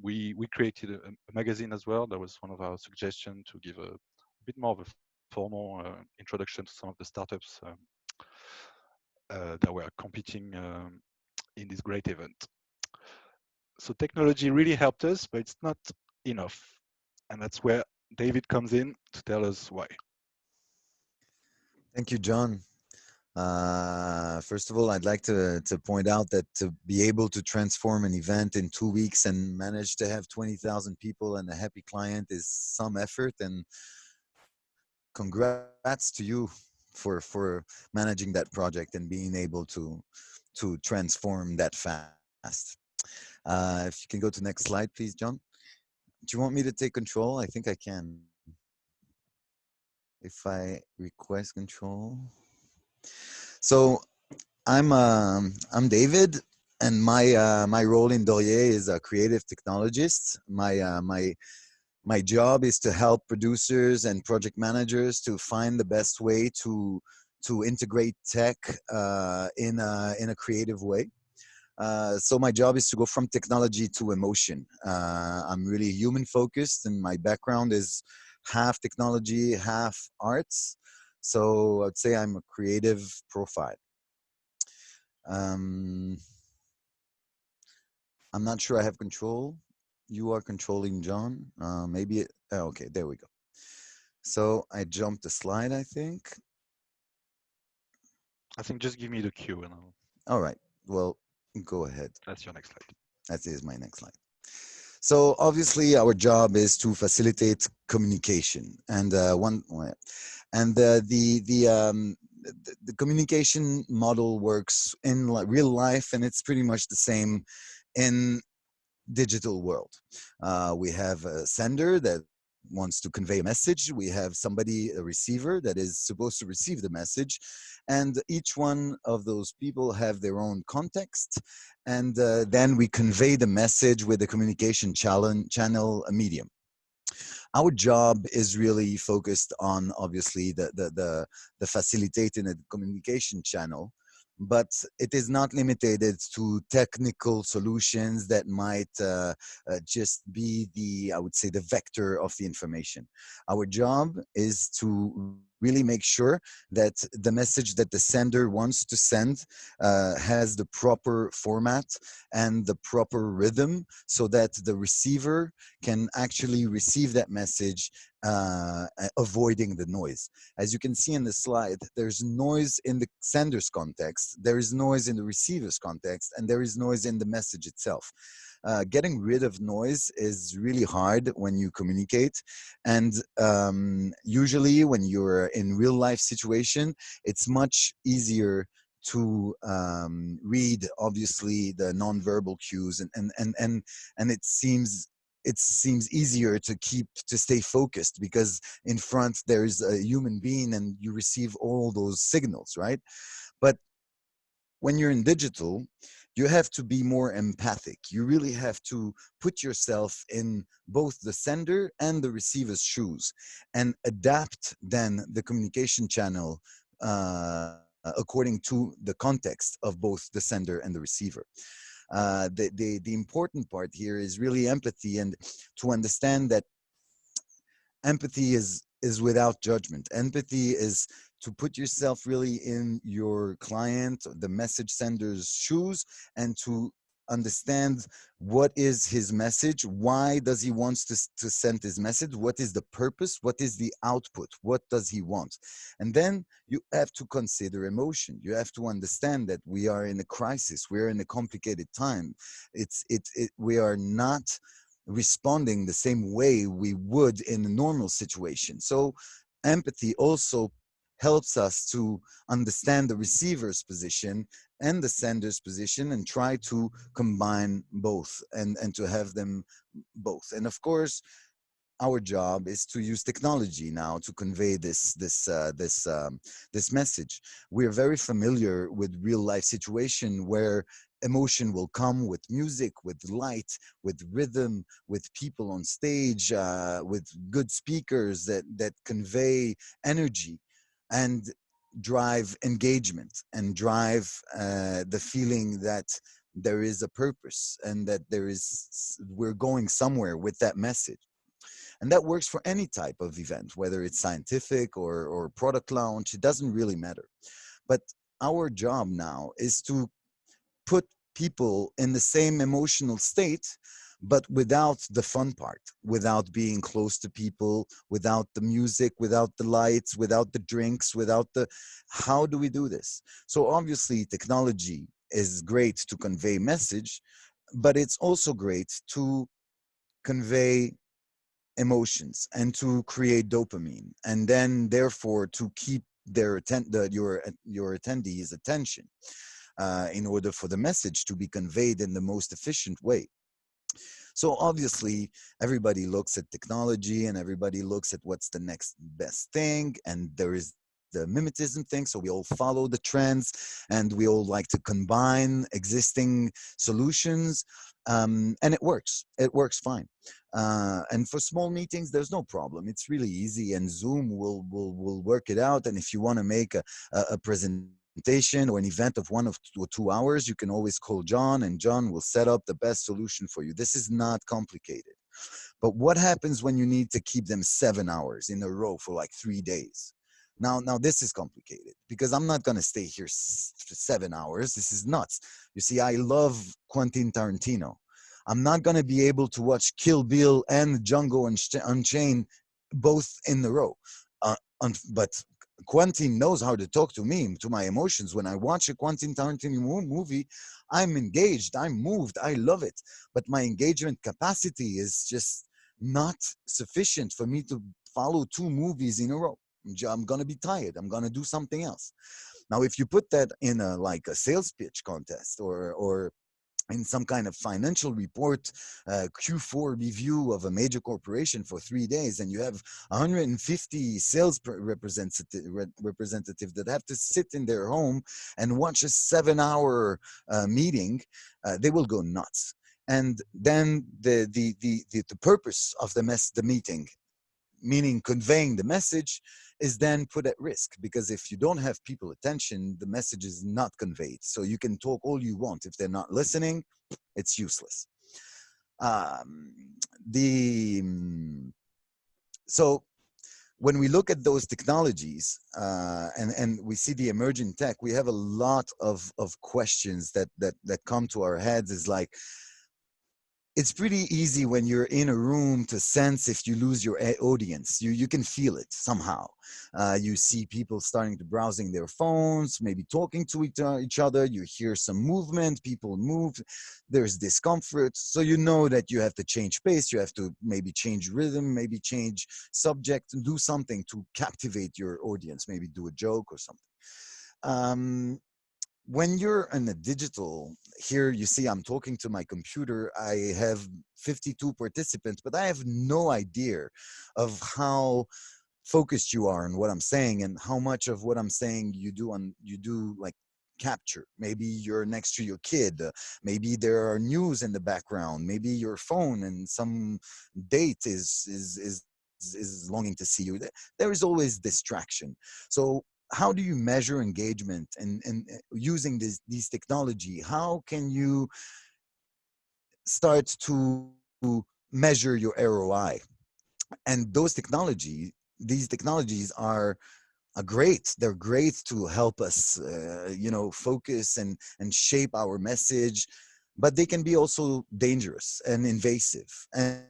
we created a magazine as well. That was one of our suggestions, to give a bit more of a formal introduction to some of the startups that were competing in this great event. So technology really helped us, but it's not enough, and that's where David comes in to tell us why. Thank you, John. First of all, I'd like to point out that to be able to transform an event in 2 weeks and manage to have 20,000 people and a happy client is some effort, and congrats to you for managing that project and being able to transform that fast. If you can go to next slide, please, John. Do you want me to take control? I think I can. If I request control. So I'm David, and my role in Dorier is a creative technologist. My job is to help producers and project managers to find the best way to integrate tech in a creative way. So my job is to go from technology to emotion. I'm really human focused, and my background is half technology, half arts. So I'd say I'm a creative profile. I'm not sure I have control. You are controlling, John. Okay, there we go. So I jumped a slide, I think. I think just give me the cue and I'll... All right, well, go ahead. That's your next slide. That is my next slide. So obviously our job is to facilitate communication, and the communication model works in real life, and it's pretty much the same in digital world. We have a sender that wants to convey a message. We have somebody, a receiver, that is supposed to receive the message, and each one of those people have their own context, and then we convey the message with the communication channel medium. Our job is really focused on, obviously, the facilitating the communication channel, but it is not limited to technical solutions that might just be I would say, the vector of the information. Our job is to really make sure that the message that the sender wants to send has the proper format and the proper rhythm, so that the receiver can actually receive that message, avoiding the noise. As you can see in the slide, there's noise in the sender's context, there is noise in the receiver's context, and there is noise in the message itself. Getting rid of noise is really hard when you communicate, and usually when you're in real life situation, it's much easier to read, obviously, the nonverbal cues, and it seems easier to stay focused, because in front there's a human being and you receive all those signals, right? But when you're in digital, you have to be more empathic. You really have to put yourself in both the sender and the receiver's shoes, and adapt then the communication channel according to the context of both the sender and the receiver. The important part here is really empathy, and to understand that empathy is without judgment. Empathy is to put yourself really in your client, the message sender's shoes, and to understand what is his message, why does he want to send his message, what is the purpose, what is the output, what does he want. And then you have to consider emotion. You have to understand that we are in a crisis, we're in a complicated time. We are not responding the same way we would in a normal situation. So empathy also helps us to understand the receiver's position and the sender's position, and try to combine both and to have them both. And of course, our job is to use technology now to convey this message. We're very familiar with real life situation where emotion will come with music, with light, with rhythm, with people on stage, with good speakers that convey energy and drive engagement and drive the feeling that there is a purpose and that we're going somewhere with that message. And that works for any type of event, whether it's scientific or product launch, it doesn't really matter. But our job now is to put people in the same emotional state, but without the fun part, without being close to people, without the music, without the lights, without the drinks, without the, how do we do this? So obviously technology is great to convey message, but it's also great to convey emotions and to create dopamine, and then therefore to keep your attendees' attention in order for the message to be conveyed in the most efficient way. So obviously, everybody looks at technology and everybody looks at what's the next best thing, and there is the mimetism thing. So we all follow the trends and we all like to combine existing solutions, and it works. It works fine. And for small meetings, there's no problem. It's really easy, and Zoom will work it out. And if you want to make a presentation or an event of 1 or 2 hours, you can always call John, and John will set up the best solution for you. This is not complicated. But what happens when you need to keep them 7 hours in a row for like 3 days? Now this is complicated, because I'm not going to stay here for 7 hours. This is nuts. You see, I love Quentin Tarantino. I'm not going to be able to watch Kill Bill and Django Unchained both in the row. But Quentin knows how to talk to me, to my emotions. When I watch a Quentin Tarantino movie, I'm engaged, I'm moved, I love it. But my engagement capacity is just not sufficient for me to follow 2 movies in a row. I'm going to be tired. I'm going to do something else. Now, if you put that in like a sales pitch contest or in some kind of financial report, Q4 review of a major corporation for 3 days, and you have 150 sales representative that have to sit in their home and watch a 7-hour meeting, they will go nuts. And then the purpose of the meeting, meaning conveying the message, is then put at risk, because if you don't have people attention, the message is not conveyed. So you can talk all you want. If they're not listening, it's useless. So when we look at those technologies and we see the emerging tech, we have a lot of questions that come to our heads. Is like, it's pretty easy when you're in a room to sense if you lose your audience. You can feel it somehow. You see people starting to browsing their phones, maybe talking to each other. You hear some movement, people move, there's discomfort. So you know that you have to change pace, you have to maybe change rhythm, maybe change subject, and do something to captivate your audience, maybe do a joke or something. When you're in a digital, here you see I'm talking to my computer, I have 52 participants, but I have no idea of how focused you are on what I'm saying and how much of what I'm saying you do like capture. Maybe you're next to your kid, maybe there are news in the background, maybe your phone and some date is longing to see you. There is always distraction. So how do you measure engagement and using these technology? How can you start to measure your ROI? And these technologies are great. They're great to help us, focus and shape our message, but they can be also dangerous and invasive. And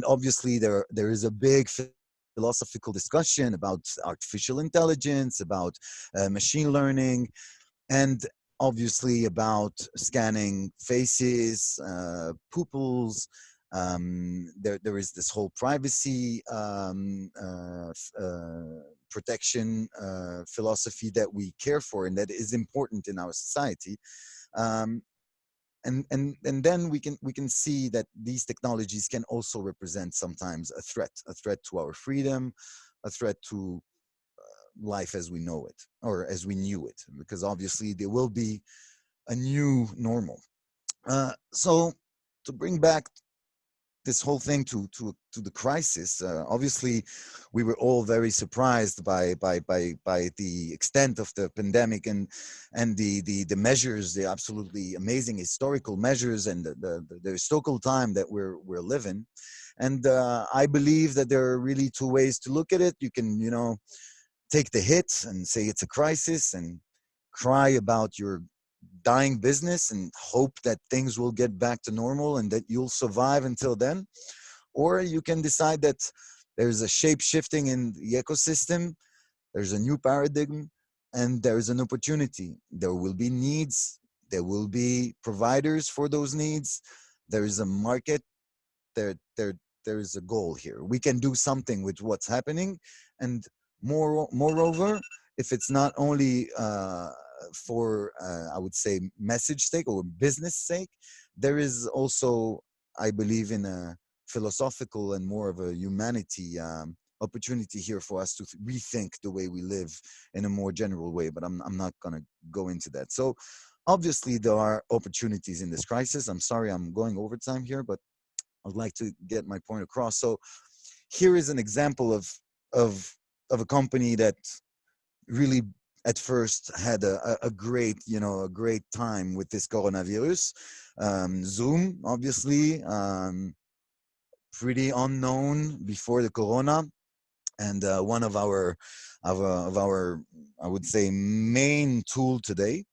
obviously there is a big philosophical discussion about artificial intelligence, about machine learning, and obviously about scanning faces, pupils. There is this whole privacy protection philosophy that we care for and that is important in our society. And then we can see that these technologies can also represent sometimes a threat to our freedom, a threat to life as we know it or as we knew it, because obviously there will be a new normal. So to bring back this whole thing to the crisis, obviously, we were all very surprised by the extent of the pandemic and the measures, the absolutely amazing historical measures, and the historical time that we're living. And I believe that there are really two ways to look at it. You can, take the hit and say it's a crisis and cry about your dying business and hope that things will get back to normal and that you'll survive until then. Or you can decide that there's a shape shifting in the ecosystem, there's a new paradigm, and there's an opportunity. There will be needs, there will be providers for those needs, there is a market, there is a goal here. We can do something with what's happening, and moreover, if it's not only for I would say message sake or business sake, there is also, I believe, in a philosophical and more of a humanity opportunity here for us to rethink the way we live in a more general way. But I'm not going to go into that. So obviously there are opportunities in this crisis. I'm sorry I'm going over time here, but I'd like to get my point across. So here is an example of a company that really at first had a great, a great time with this coronavirus. Zoom, obviously, pretty unknown before the corona, and one of our, I would say, main tool today.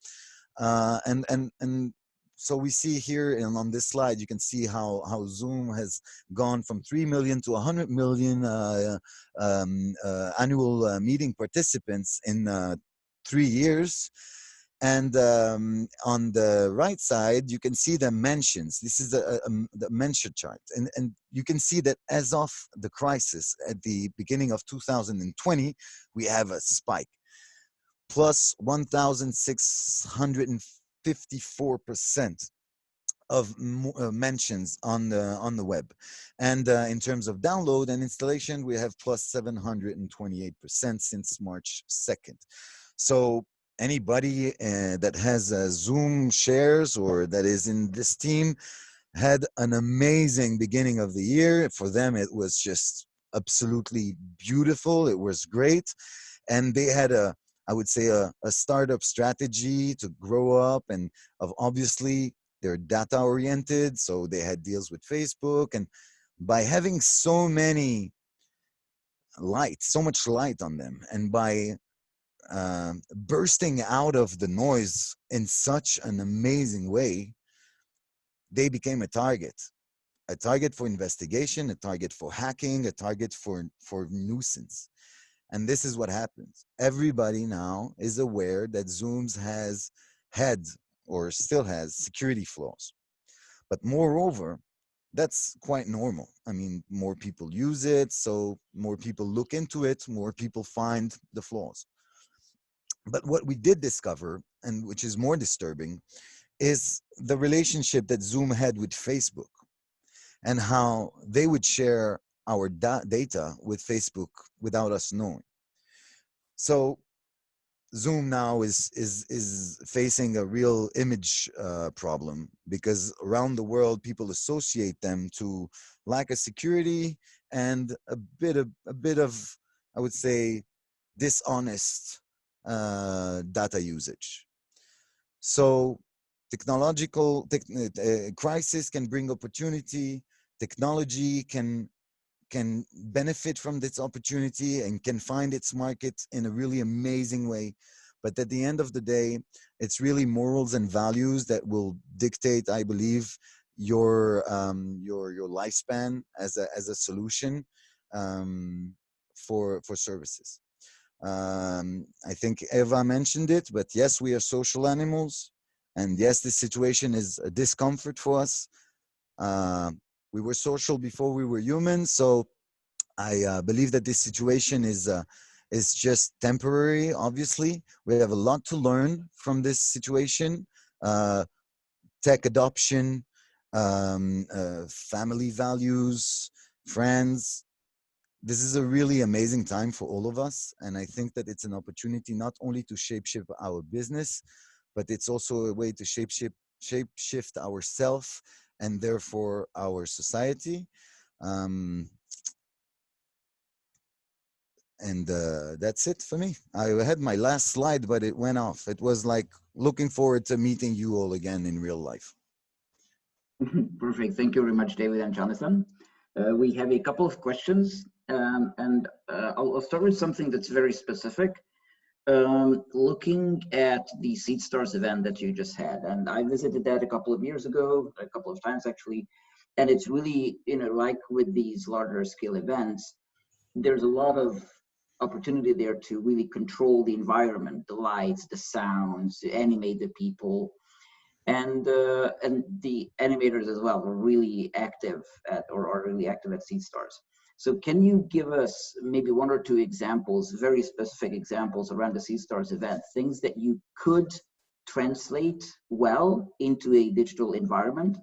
And so we see here on this slide, you can see how Zoom has gone from 3 million to 100 million annual meeting participants in 3 years. And on the right side, you can see the mentions. This is the mention chart. And you can see that as of the crisis at the beginning of 2020, we have a spike. Plus 1,654% of mentions on the web, and in terms of download and installation, we have plus 728% since March 2nd. So anybody that has Zoom shares or that is in this team had an amazing beginning of the year. For them, it was just absolutely beautiful. It was great, and they had I would say a startup strategy to grow up, and obviously they're data oriented, so they had deals with Facebook, and by having so much light on them, and by bursting out of the noise in such an amazing way, they became a target for investigation, a target for hacking, a target for nuisance. And this is what happens. Everybody now is aware that Zoom's has had or still has security flaws. But moreover, that's quite normal. I mean, more people use it, so more people look into it, more people find the flaws. But what we did discover, and which is more disturbing, is the relationship that Zoom had with Facebook and how they would share our data with Facebook without us knowing. So Zoom now is facing a real image problem, because around the world people associate them to lack of security and a bit of I would say dishonest data usage. So technological crisis can bring opportunity. Technology can benefit from this opportunity and can find its market in a really amazing way. But at the end of the day, it's really morals and values that will dictate, I believe, your lifespan as a solution for services. I think Eva mentioned it, but yes, we are social animals, and yes, this situation is a discomfort for us. We were social before we were human, so I believe that this situation is just temporary. Obviously, we have a lot to learn from this situation. Tech adoption, family values, friends. This is a really amazing time for all of us, and I think that it's an opportunity not only to shapeshift our business, but it's also a way to shapeshift ourselves and therefore our society. And that's it for me. I had my last slide, but it went off. It was like looking forward to meeting you all again in real life. Perfect. Thank you very much, David and Jonathan. We have a couple of questions, and I'll start with something that's very specific. Looking at the Seed Stars event that you just had, and I visited that a couple of years ago, a couple of times actually, and it's really, like with these larger scale events, there's a lot of opportunity there to really control the environment, the lights, the sounds, to animate the people, and the animators as well are really active at, or are really active at Seed Stars. So can you give us maybe one or two examples, very specific examples around the Seed Stars event, things that you could translate well into a digital environment,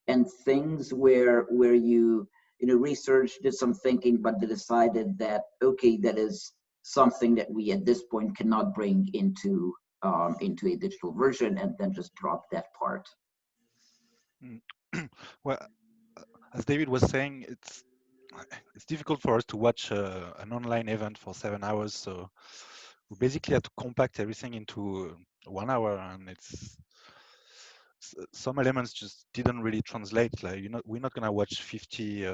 and things where you researched, did some thinking, but decided that, okay, that is something that we at this point cannot bring into a digital version, and then just drop that part? Well, as David was saying, it's difficult for us to watch an online event for 7 hours, so we basically had to compact everything into 1 hour, and it's some elements just didn't really translate. Like, we're not gonna watch 50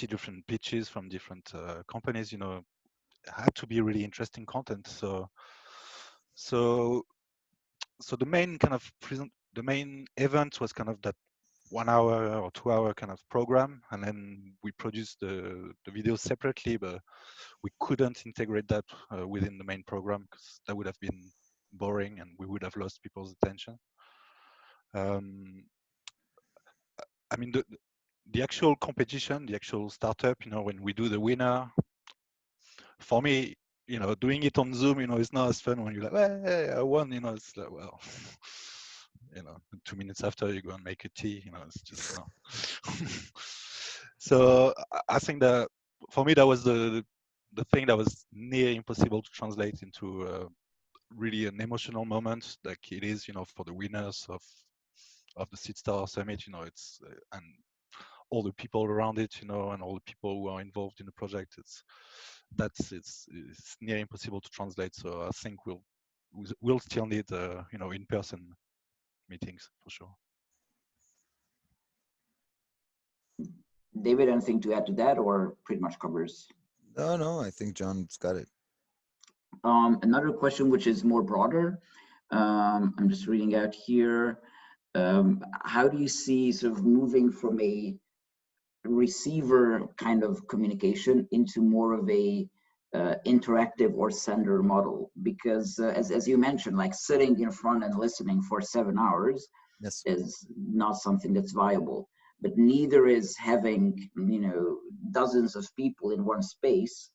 different pitches from different companies. It had to be really interesting content. So the main kind of the main event was kind of that 1 hour or 2 hour kind of program, and then we produced the videos separately, but we couldn't integrate that within the main program because that would have been boring and we would have lost people's attention. I mean, the actual competition, the actual startup, when we do the winner, for me, doing it on Zoom, it's not as fun when you're like, hey, I won, it's like, well, 2 minutes after you go and make a tea, it's just, So I think that for me, that was the thing that was near impossible to translate into really an emotional moment like it is, for the winners of the Seed Star Summit, it's, and all the people around it, and all the people who are involved in the project. It's near impossible to translate. So I think we'll still need, in-person meetings for sure. David, anything to add to that, or pretty much covers? No, I think John's got it. Another question, which is more broader, I'm just reading out here. How do you see sort of moving from a receiver kind of communication into more of a interactive or sender model? Because as you mentioned, like sitting in front and listening for 7 hours Yes. is not something that's viable, but neither is having dozens of people in one space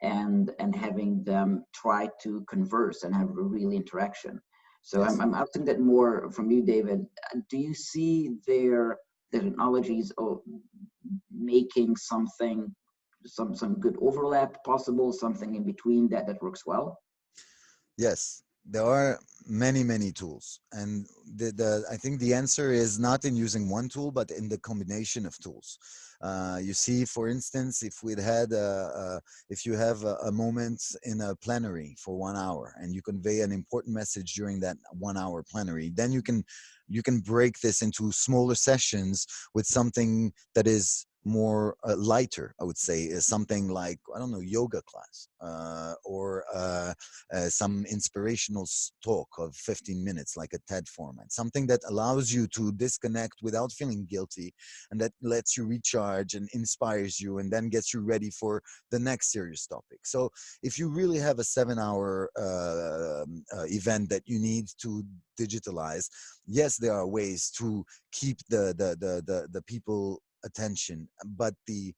and having them try to converse and have a real interaction. So Yes. I'm asking that more from you, David. Do you see the technologies of making something, some good overlap possible, something in between that works well? Yes, there are many tools, and I think the answer is not in using one tool, but in the combination of tools. You see, for instance, if we'd had if you have a moment in a plenary for 1 hour and you convey an important message during that 1 hour plenary, then you can break this into smaller sessions with something that is more lighter, I would say, is something like, I don't know, yoga class or some inspirational talk of 15 minutes, like a TED format, something that allows you to disconnect without feeling guilty, and that lets you recharge and inspires you and then gets you ready for the next serious topic. So if you really have a 7-hour event that you need to digitalize, yes, there are ways to keep the people attention, but the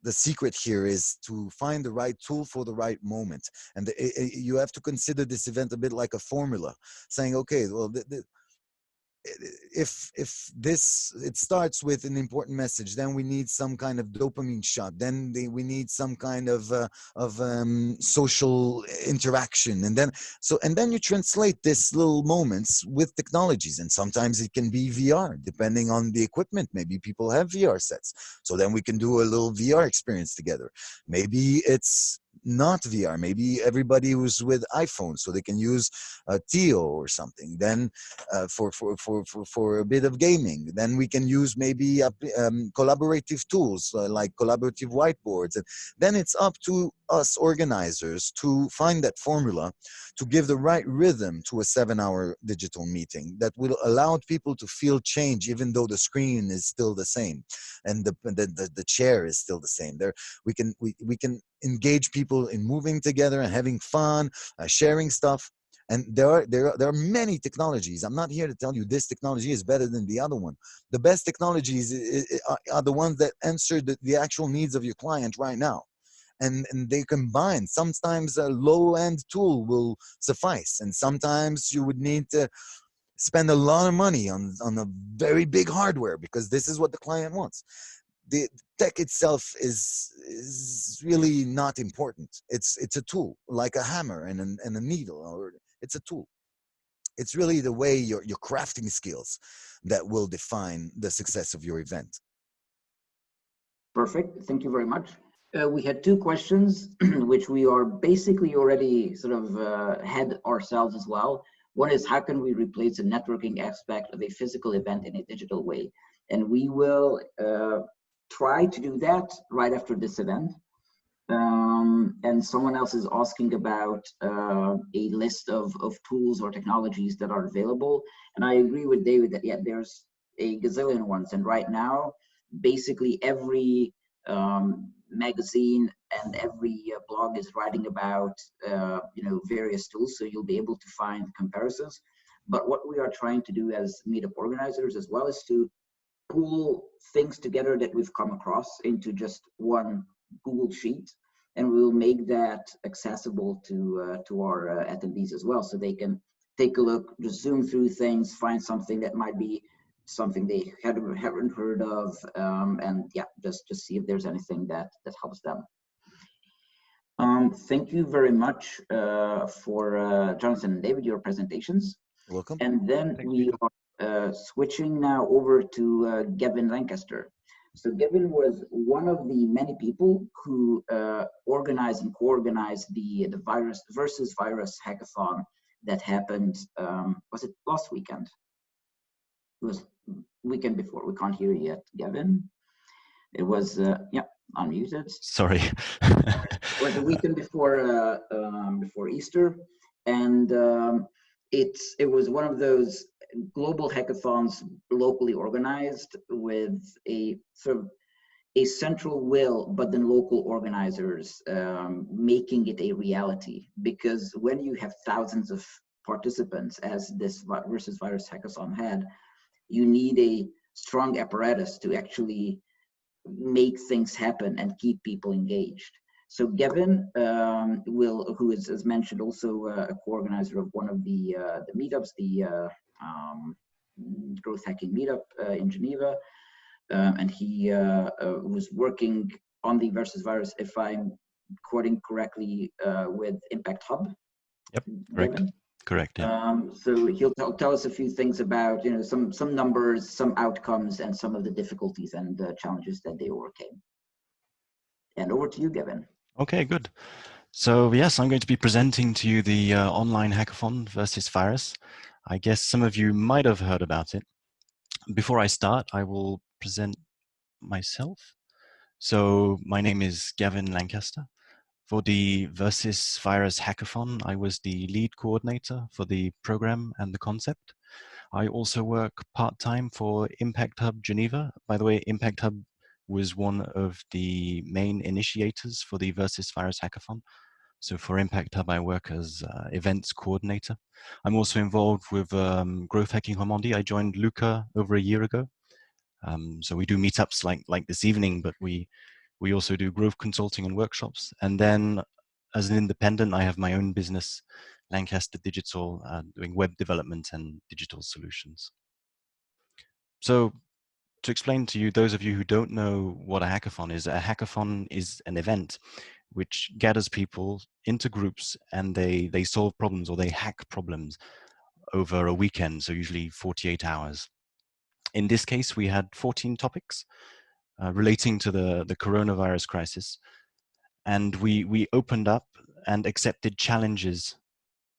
secret here is to find the right tool for the right moment. And you have to consider this event a bit like a formula, saying, okay, well, if this, it starts with an important message, then we need some kind of dopamine shot, then we need some kind of social interaction, and then you translate this little moments with technologies, and sometimes it can be VR depending on the equipment. Maybe people have VR sets, so then we can do a little VR experience together. Maybe it's not VR, maybe everybody who's with iPhone, so they can use Tio or something. Then for a bit of gaming, then we can use maybe collaborative tools like collaborative whiteboards. And then it's up to us organizers to find that formula to give the right rhythm to a 7-hour digital meeting that will allow people to feel change, even though the screen is still the same and the chair is still the same. There we can engage people in moving together and having fun, sharing stuff. And there are many technologies. I'm not here to tell you this technology is better than the other one. The best technologies are the ones that answer the actual needs of your client right now. And they combine. Sometimes a low-end tool will suffice, and sometimes you would need to spend a lot of money on a very big hardware because this is what the client wants. The tech itself is really not important. It's a tool, like a hammer and a needle, or it's a tool. It's really the way your crafting skills that will define the success of your event. Perfect. Thank you very much. We had two questions, which we are basically already sort of had ourselves as well. One is, how can we replace the networking aspect of a physical event in a digital way? And we will try to do that right after this event. And someone else is asking about a list of tools or technologies that are available. And I agree with David that, yeah, there's a gazillion ones. And right now, basically every magazine and every blog is writing about various tools, so you'll be able to find comparisons. But what we are trying to do as meetup organizers as well is to pull things together that we've come across into just one Google Sheet, and we'll make that accessible to our attendees as well, so they can take a look, just zoom through things, find something that might be something they haven't heard of, and yeah, just see if there's anything that helps them. Thank you very much for Jonathan and David, your presentations. Welcome. And then we are switching now over to Gavin Lancaster. So Gavin was one of the many people who organized and co-organized the Versus Virus Hackathon that happened, was it last weekend? It was weekend before. We can't hear you yet, Gavin. It was, yeah, unmuted. Sorry. It was the weekend before Easter, and it was one of those global hackathons locally organized with a sort of a central will, but then local organizers making it a reality. Because when you have thousands of participants, as this Versus Virus Hackathon had, you need a strong apparatus to actually make things happen and keep people engaged. So Gavin who is, as mentioned, also a co-organizer of one of the meetups, the growth hacking meetup in Geneva, and he was working on the Versus Virus, if I'm quoting correctly, with Impact Hub. Yep, correct. Gavin? Correct. Yeah. So he'll tell us a few things about, some numbers, some outcomes, and some of the difficulties and challenges that they overcame. And over to you, Gavin. Okay, good. So yes, I'm going to be presenting to you the online hackathon Versus Virus. I guess some of you might have heard about it. Before I start, I will present myself. So my name is Gavin Lancaster. For the Versus Virus Hackathon, I was the lead coordinator for the program and the concept. I also work part-time for Impact Hub Geneva. By the way, Impact Hub was one of the main initiators for the Versus Virus Hackathon. So for Impact Hub, I work as events coordinator. I'm also involved with Growth Hacking Romandie. I joined Luca over a year ago. So we do meetups like this evening, but we also do growth consulting and workshops. And then as an independent, I have my own business, Lancaster Digital, doing web development and digital solutions. So to explain to you, those of you who don't know what a hackathon is an event which gathers people into groups, and they solve problems, or they hack problems over a weekend, so usually 48 hours. In this case, we had 14 topics relating to the coronavirus crisis, and we opened up and accepted challenges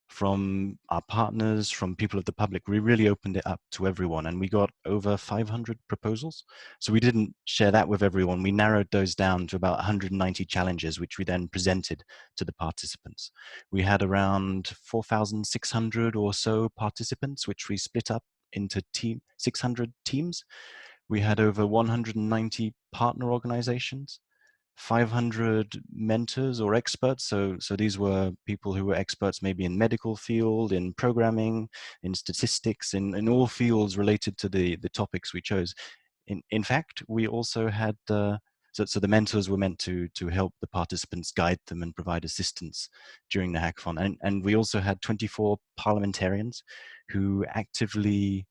from our partners, from people of the public. We really opened it up to everyone, and we got over 500 proposals. So we didn't share that with everyone. We narrowed those down to about 190 challenges, which we then presented to the participants. We had around 4,600 or so participants, which we split up into 600 teams. We had over 190 partner organizations, 500 mentors or experts. So these were people who were experts maybe in medical field, in programming, in statistics, in all fields related to the topics we chose. In fact, we also had, so the mentors were meant to help the participants, guide them and provide assistance during the hackathon. And we also had 24 parliamentarians who actively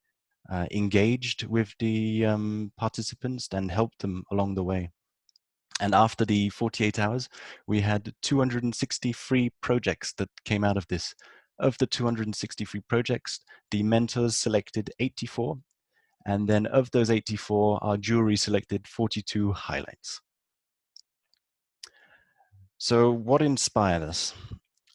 engaged with the participants and helped them along the way. And after the 48 hours, we had 263 projects that came out of this. Of the 263 projects, the mentors selected 84. And then of those 84, our jury selected 42 highlights. So what inspired us?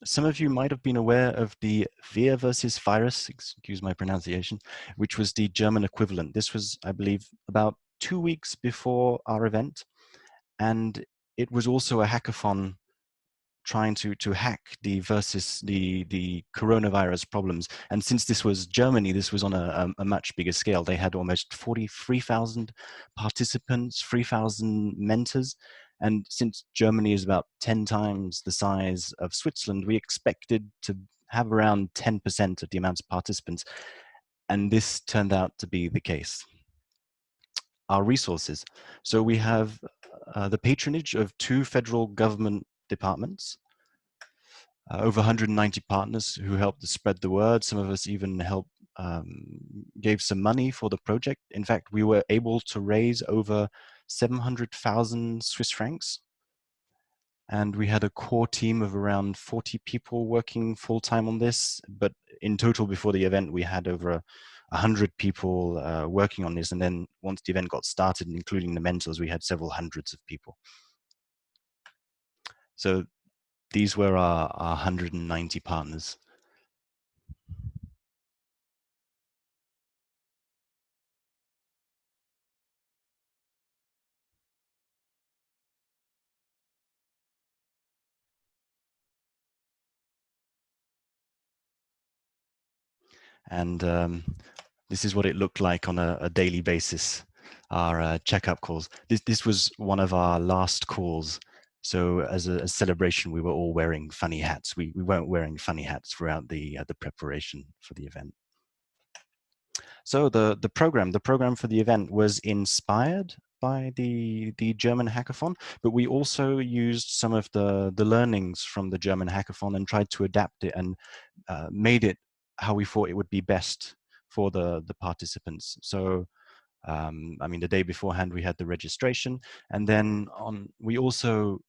Some of you might have been aware of the Wir versus Virus, excuse my pronunciation, which was the German equivalent. This was, I believe, about 2 weeks before our event. And it was also a hackathon trying to hack the coronavirus problems. And since this was Germany, this was on a much bigger scale. They had almost 43,000 participants, 3,000 mentors. And since Germany is about 10 times the size of Switzerland, we expected to have around 10% of the amount of participants. And this turned out to be the case. Our resources. So we have the patronage of 2 federal government departments, over 190 partners who helped to spread the word. Some of us even helped, gave some money for the project. In fact, we were able to raise over 700,000 Swiss francs. And we had a core team of around 40 people working full-time on this. But in total, before the event, we had over 100 people working on this. And then once the event got started, including the mentors, we had several hundreds of people. So these were our 190 partners. And this is what it looked like on a daily basis, our checkup calls. This was one of our last calls. So as a celebration, we were all wearing funny hats. We weren't wearing funny hats throughout the preparation for the event. So the program for the event was inspired by the German hackathon, but we also used some of the learnings from the German hackathon and tried to adapt it and made it how we thought it would be best for the participants. So I mean, the day beforehand we had the registration, and then we also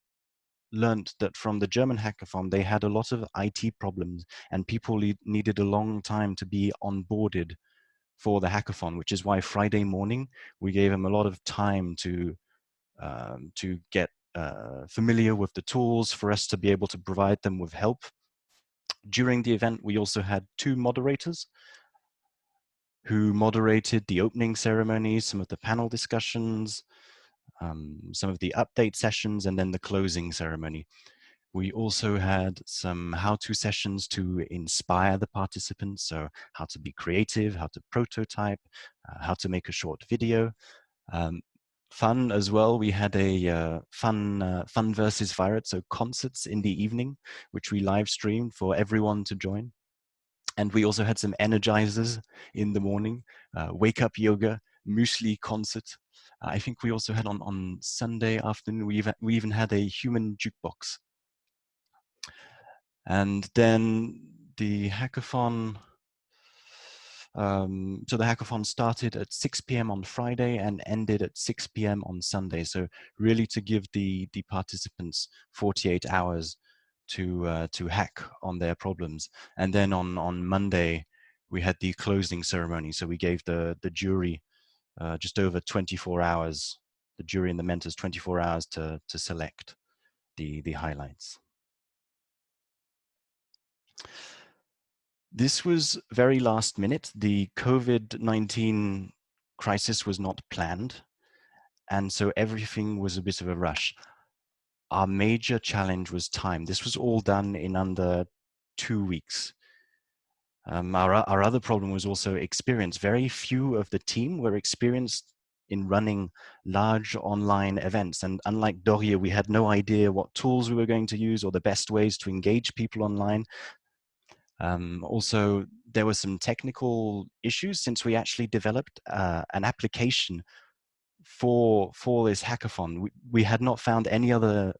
learned that from the German hackathon they had a lot of IT problems, and people needed a long time to be onboarded for the hackathon, which is why Friday morning we gave them a lot of time to get familiar with the tools for us to be able to provide them with help. During the event, we also had 2 moderators who moderated the opening ceremony, some of the panel discussions, some of the update sessions, and then the closing ceremony. We also had some how-to sessions to inspire the participants, so how to be creative, how to prototype, how to make a short video. Fun as well, we had a fun versus virus, so concerts in the evening, which we live streamed for everyone to join. And we also had some energizers in the morning, wake up yoga, muesli concert. I think we also had on Sunday afternoon, we even had a human jukebox. And then the hackathon, So the hackathon started at 6 p.m. on Friday and ended at 6 p.m. on Sunday. So really to give the participants 48 hours to hack on their problems. And then on Monday, we had the closing ceremony. So we gave the jury just over 24 hours, the jury and the mentors 24 hours to select the highlights. This was very last minute. The COVID-19 crisis was not planned, and so everything was a bit of a rush. Our major challenge was time. This was all done in under 2 weeks. Our other problem was also experience. Very few of the team were experienced in running large online events, and unlike Dorier, we had no idea what tools we were going to use or the best ways to engage people online. Also, there were some technical issues since we actually developed an application for this hackathon. We had not found any other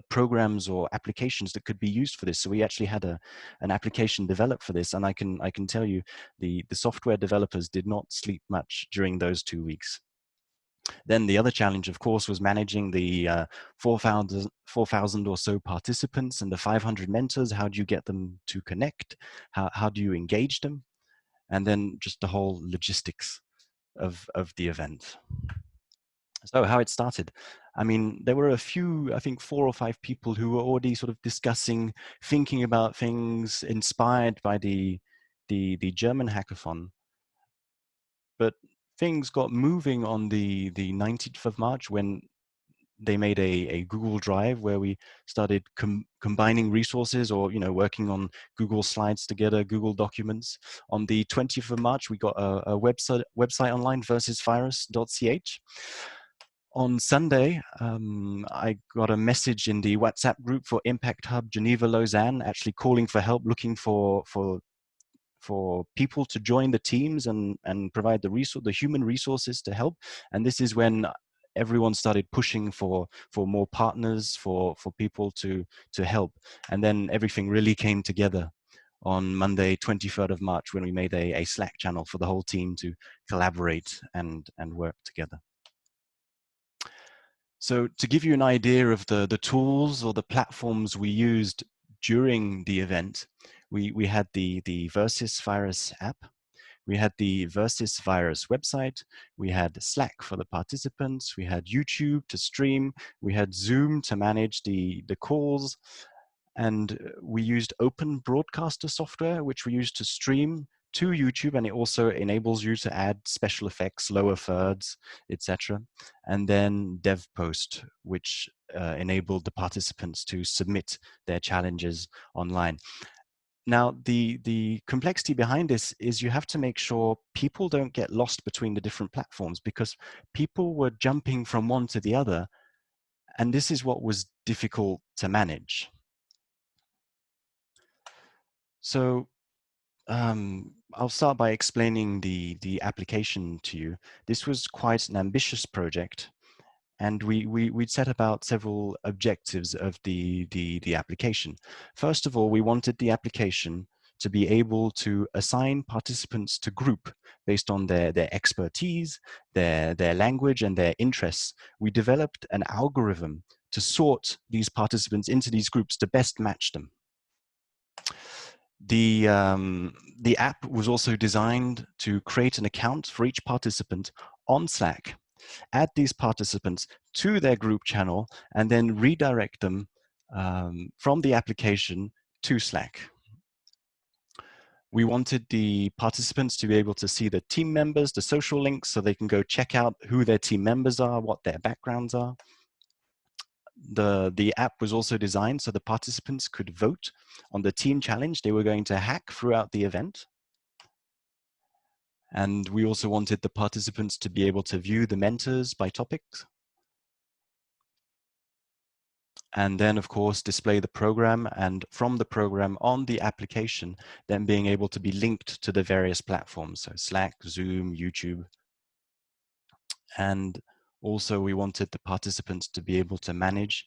programs or applications that could be used for this. So we actually had an application developed for this, and I can tell you the software developers did not sleep much during those 2 weeks. Then the other challenge, of course, was managing the 4,000 or so participants and the 500 mentors. How do you get them to connect? How do you engage them? And then just the whole logistics of the event. So how it started. I mean, there were a few, I think 4 or 5 people who were already sort of discussing, thinking about things inspired by the German hackathon. But things got moving on the 19th of March when they made a Google Drive where we started combining resources, or working on Google Slides together, Google Documents. On the 20th of March, we got a website online, virus.ch. On Sunday, I got a message in the WhatsApp group for Impact Hub Geneva Lausanne, actually calling for help, looking for people to join the teams and provide the human resources to help. And this is when everyone started pushing for more partners, for people to help. And then everything really came together on Monday, 23rd of March, when we made a Slack channel for the whole team to collaborate and work together. So to give you an idea of the tools or the platforms we used during the event, we had the Versus Virus app, we had the Versus Virus website, we had Slack for the participants, we had YouTube to stream, we had Zoom to manage the calls, and we used Open Broadcaster software, which we used to stream to YouTube, and it also enables you to add special effects, lower thirds, etc. And then DevPost, which enabled the participants to submit their challenges online. Now, the complexity behind this is you have to make sure people don't get lost between the different platforms, because people were jumping from one to the other, and this is what was difficult to manage. So I'll start by explaining the application to you. This was quite an ambitious project, and we'd set about several objectives of the application. First of all, we wanted the application to be able to assign participants to group based on their expertise, their language, and their interests. We developed an algorithm to sort these participants into these groups to best match them. The app was also designed to create an account for each participant on Slack, add these participants to their group channel, and then redirect them from the application to Slack. We wanted the participants to be able to see the team members, the social links, so they can go check out who their team members are, what their backgrounds are. The app was also designed so the participants could vote on the team challenge they were going to hack throughout the event. And we also wanted the participants to be able to view the mentors by topics. And then, of course, display the program, and from the program on the application, then being able to be linked to the various platforms, so Slack, Zoom, YouTube. And also we wanted the participants to be able to manage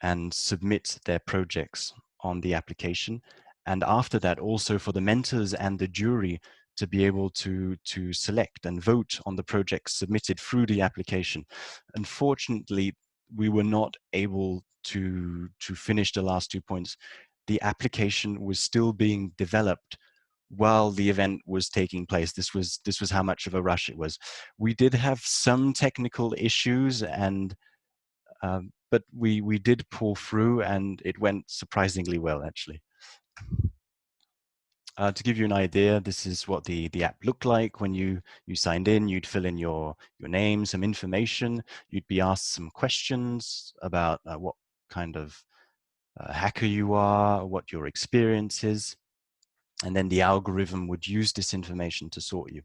and submit their projects on the application, And after that, also for the mentors and the jury to be able to select and vote on the projects submitted through the application. Unfortunately, we were not able to finish the last 2 points. The application was still being developed while the event was taking place. This was how much of a rush it was. We did have some technical issues, and but we did pull through, and it went surprisingly well, actually. To give you an idea, this is what the app looked like when you signed in. You'd fill in your name, some information. You'd be asked some questions about what kind of hacker you are, what your experience is, and then the algorithm would use this information to sort you.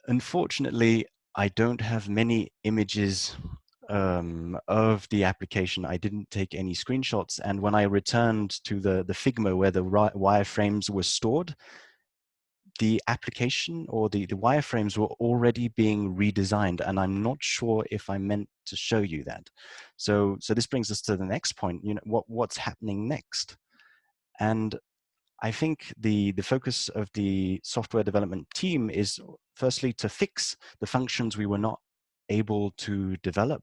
Unfortunately, I don't have many images of the application. I didn't take any screenshots, and when I returned to the Figma where the wireframes were stored, the application or the wireframes were already being redesigned, and I'm not sure if I meant to show you that. So this brings us to the next point. You know, what's happening next? And I think the focus of the software development team is firstly to fix the functions we were not able to develop,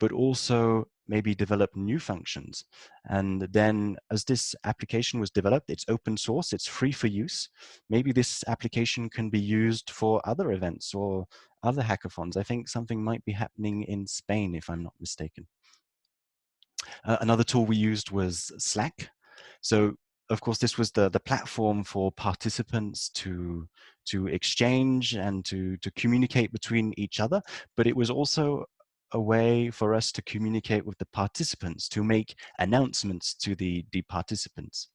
but also maybe develop new functions. And then as this application was developed, it's open source, it's free for use. Maybe this application can be used for other events or other hackathons. I think something might be happening in Spain, if I'm not mistaken. Another tool we used was Slack. So of course, this was the platform for participants to exchange and to communicate between each other, but it was also a way for us to communicate with the participants, to make announcements to the participants.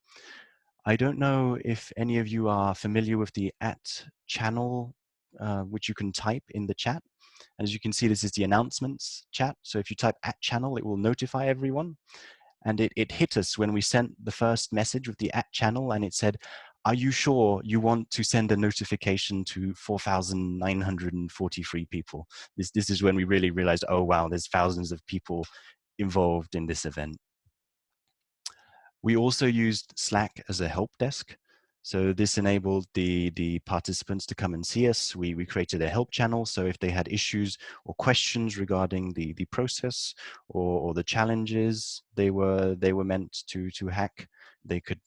I don't know if any of you are familiar with the @channel, which you can type in the chat. As you can see, this is the announcements chat. So if you type @channel, it will notify everyone. And it hit us when we sent the first message with the @channel, and it said, "Are you sure you want to send a notification to 4,943 people?" This is when we really realized, oh wow, there's thousands of people involved in this event. We also used Slack as a help desk. So this enabled the participants to come and see us. We created a help channel. So if they had issues or questions regarding the process or the challenges they were meant to hack, they could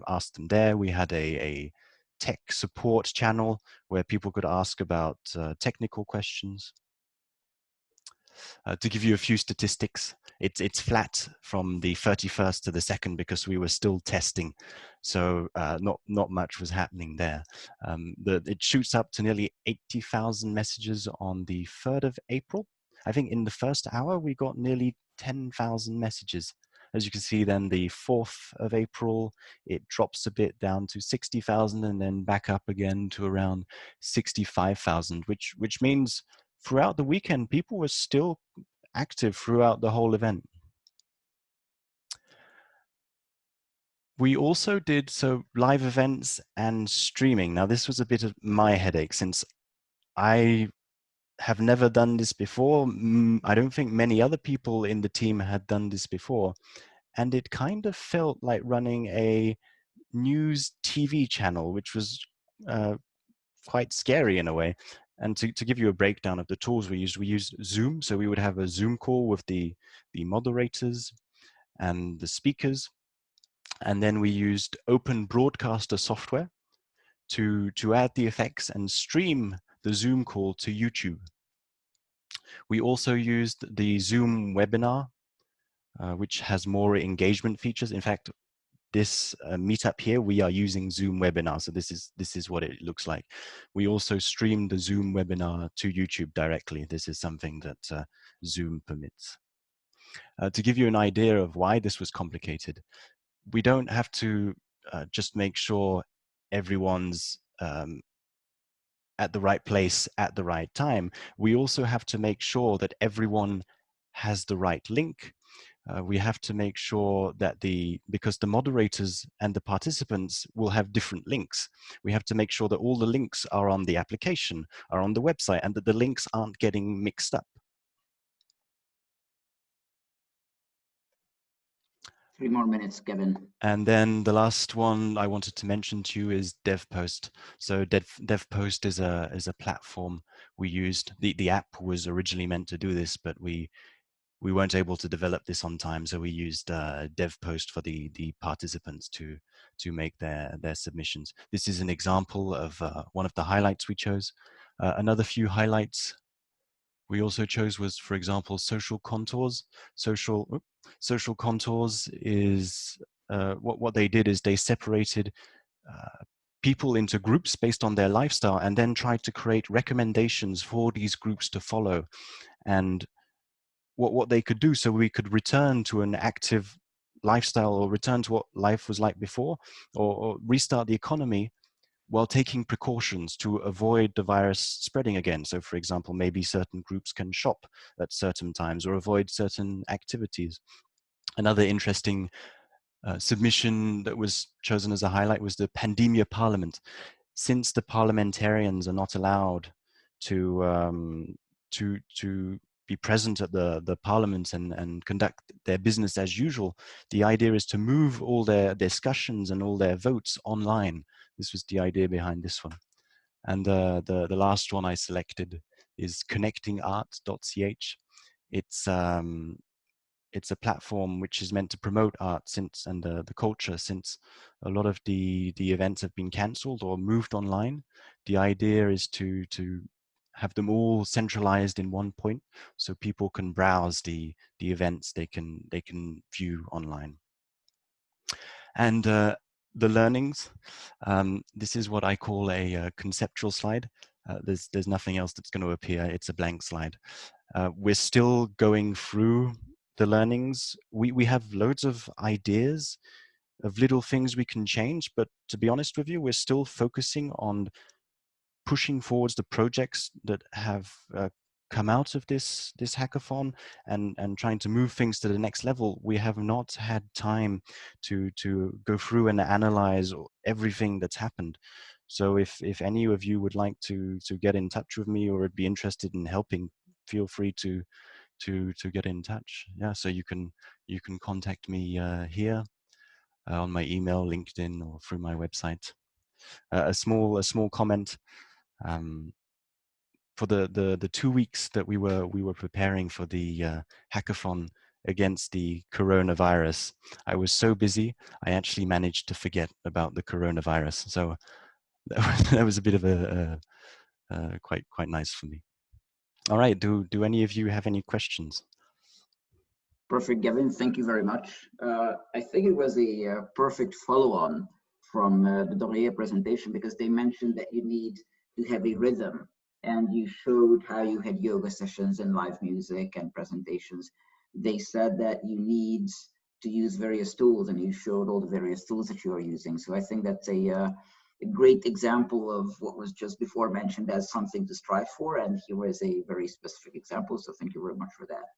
ask them there. We had a tech support channel where people could ask about technical questions. To give you a few statistics, it's flat from the 31st to the 2nd because we were still testing, so not much was happening there. It shoots up to nearly 80,000 messages on the 3rd of April. I think in the first hour we got nearly 10,000 messages. As you can see, then the 4th of April, it drops a bit down to 60,000 and then back up again to around 65,000, which means throughout the weekend, people were still active throughout the whole event. We also did live events and streaming. Now, this was a bit of my headache since I have never done this before. I don't think many other people in the team had done this before. And it kind of felt like running a news TV channel, which was quite scary in a way. And to give you a breakdown of the tools we used Zoom. So we would have a Zoom call with the moderators and the speakers. And then we used Open Broadcaster software to add the effects and stream the Zoom call to YouTube. We also used the Zoom webinar, which has more engagement features. In fact, this meetup here, we are using Zoom webinar. So this is what it looks like. We also stream the Zoom webinar to YouTube directly. This is something that Zoom permits. To give you an idea of why this was complicated, we don't have to just make sure everyone's at the right place at the right time. We also have to make sure that everyone has the right link. We have to make sure that because the moderators and the participants will have different links, we have to make sure that all the links are on the application, are on the website, and that the links aren't getting mixed up. 3 more minutes, Gavin. And then the last one I wanted to mention to you is DevPost. So DevPost is a platform we used. The app was originally meant to do this, but we weren't able to develop this on time, so we used DevPost for the participants to make their submissions. This is an example of one of the highlights we chose. Another few highlights we also chose was, for example, social contours. Social contours is what they did is they separated people into groups based on their lifestyle and then tried to create recommendations for these groups to follow, and what they could do so we could return to an active lifestyle or return to what life was like before, or restart the economy while taking precautions to avoid the virus spreading again. So for example, maybe certain groups can shop at certain times or avoid certain activities. Another interesting submission that was chosen as a highlight was the Pandemia Parliament. Since the parliamentarians are not allowed to be present at the parliament and conduct their business as usual, the idea is to move all their discussions and all their votes online. This was the idea behind this one. And the last one I selected is connectingart.ch. It's a platform which is meant to promote art and the culture, since a lot of the events have been cancelled or moved online. The idea is to have them all centralized in one point so people can browse the events they can view online. And the learnings, this is what I call a conceptual slide. There's nothing else that's going to appear. It's a blank slide. We're still going through the learnings. We have loads of ideas of little things we can change, but to be honest with you, we're still focusing on pushing forwards the projects that have come out of this hackathon and trying to move things to the next level. We have not had time to go through and analyze everything that's happened. So if any of you would like to get in touch with me or would be interested in helping, feel free to get in touch. Yeah, so you can contact me here on my email, LinkedIn, or through my website. A small comment. For the 2 weeks that we were preparing for the hackathon against the coronavirus, I was so busy I actually managed to forget about the coronavirus. So that was a bit of a quite nice for me. All right, do any of you have any questions? Perfect, Gavin. Thank you very much. I think it was a perfect follow-on from the Dorier presentation, because they mentioned that you need to have a rhythm, and you showed how you had yoga sessions and live music and presentations. They said that you need to use various tools, and you showed all the various tools that you are using. So I think that's a great example of what was just before mentioned as something to strive for, and here is a very specific example. So thank you very much for that.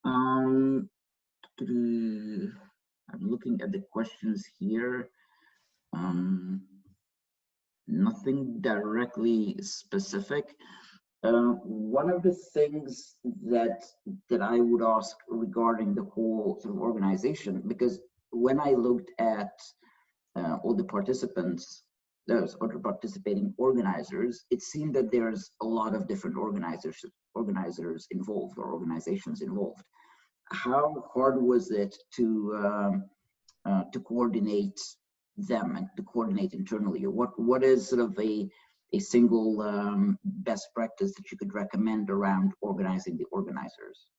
I'm looking at the questions here. Nothing directly specific. One of the things that I would ask regarding the whole sort of organization, because when I looked at all the participants, those other participating organizers, it seemed that there's a lot of different organizers involved, or organizations involved. How hard was it to coordinate them and to coordinate internally? Or what is sort of a single best practice that you could recommend around organizing the organizers?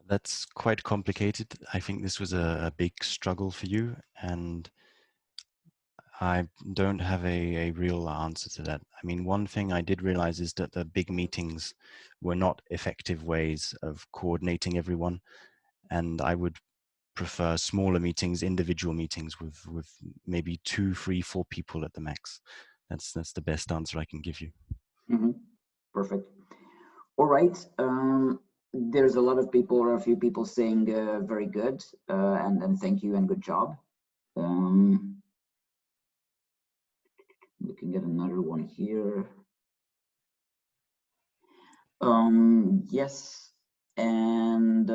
That's quite complicated. I think this was a big struggle for you, and I don't have a real answer to that. I mean, one thing I did realize is that the big meetings were not effective ways of coordinating everyone, and I would prefer smaller meetings, individual meetings with maybe 2, 3, 4 people at the max. That's the best answer I can give you. Mm-hmm. Perfect. All right. There's a lot of people, or a few people, saying very good, and then thank you and good job. Looking at another one here. Yes, and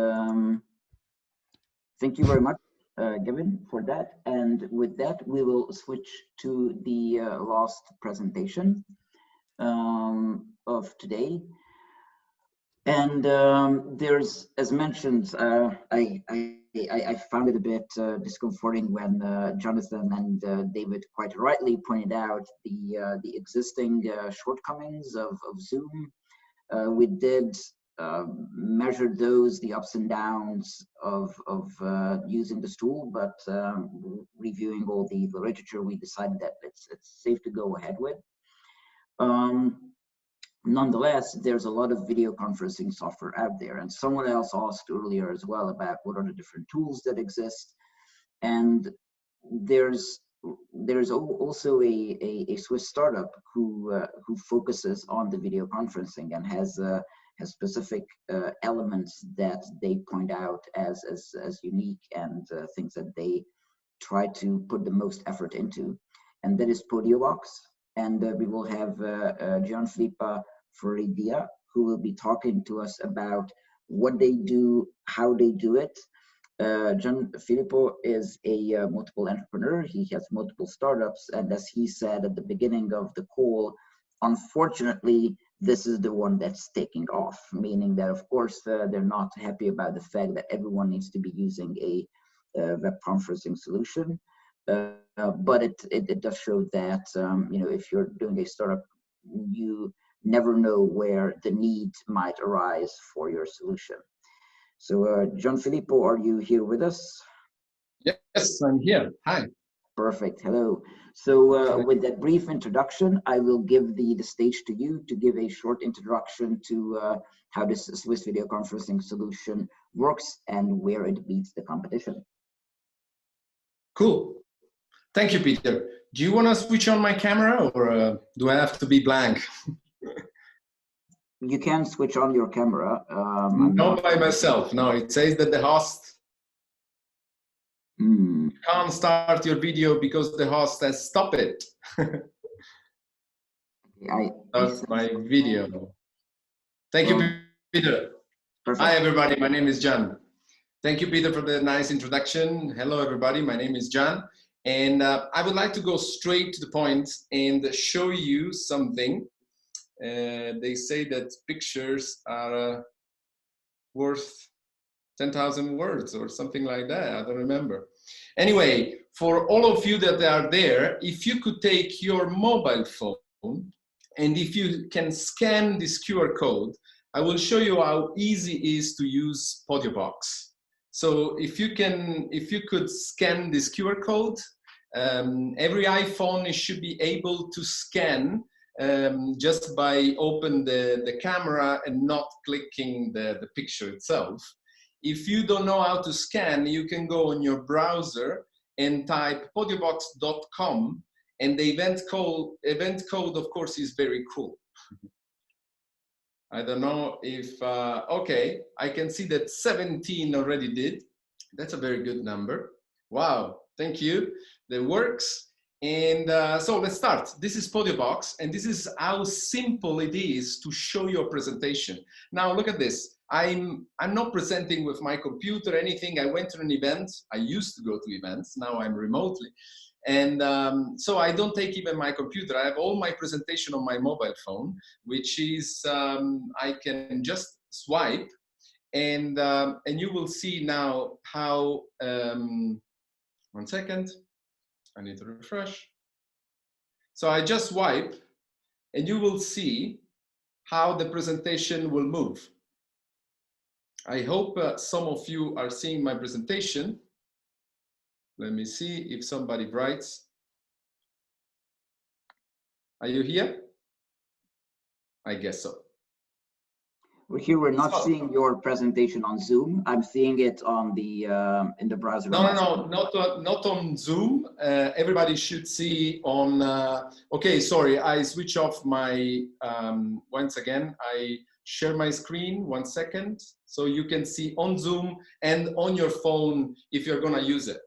Thank you very much, Gavin, for that. And with that, we will switch to the last presentation of today. And there's, as mentioned, I found it a bit discomforting when Jonathon and David quite rightly pointed out the existing shortcomings of Zoom. We did measure those, the ups and downs of using this tool, but reviewing all the literature, we decided that it's safe to go ahead with. Nonetheless, there's a lot of video conferencing software out there, and someone else asked earlier as well about what are the different tools that exist. And there's also a Swiss startup who focuses on the video conferencing and has specific elements that they point out as unique and things that they try to put the most effort into, and that is Podiobox. And we will have Gianfilippo Floridia, who will be talking to us about what they do, how they do it. Gianfilippo is a multiple entrepreneur. He has multiple startups, and as he said at the beginning of the call, unfortunately, this is the one that's taking off, meaning that, of course, they're not happy about the fact that everyone needs to be using a web conferencing solution. But it does show that if you're doing a startup, you never know where the need might arise for your solution. So Gianfilippo, are you here with us? Yes, I'm here. Hi. Perfect. Hello. So with that brief introduction, I will give the stage to you to give a short introduction to how this Swiss video conferencing solution works and where it beats the competition. Cool. Thank you, Peter. Do you want to switch on my camera, or do I have to be blank? You can switch on your camera. Not by myself. No, it says that the host can't start your video because the host has stopped it. That's my video. Thank you, Peter. Perfect. Hi, everybody. My name is John. Thank you, Peter, for the nice introduction. Hello, everybody. My name is John. And I would like to go straight to the point and show you something. They say that pictures are worth 10,000 words or something like that. I don't remember. Anyway, for all of you that are there, if you could take your mobile phone and if you can scan this QR code, I will show you how easy it is to use Podiobox. So if you could scan this QR code, every iPhone should be able to scan just by open the camera and not clicking the picture itself. If you don't know how to scan, you can go on your browser and type podiobox.com, and the event code, of course, is very cool. I don't know if, okay, I can see that 17 already did. That's a very good number. Wow, thank you. That works. And so let's start. This is Podiobox, and this is how simple it is to show your presentation. Now look at this. I'm not presenting with my computer or anything. I went to an event. I used to go to events. Now I'm remotely. And so I don't take even my computer. I have all my presentation on my mobile phone, which is, I can just swipe, and you will see now how, 1 second, I need to refresh. So I just swipe, and you will see how the presentation will move. I hope some of you are seeing my presentation. Let me see if somebody writes. Are you here? I guess so. We're here. We're not seeing your presentation on Zoom. I'm seeing it on the in the browser. No, not on Zoom. Everybody should see on. Okay, sorry. I switch off my. Once again, I share my screen. 1 second, so you can see on Zoom and on your phone if you're gonna use it.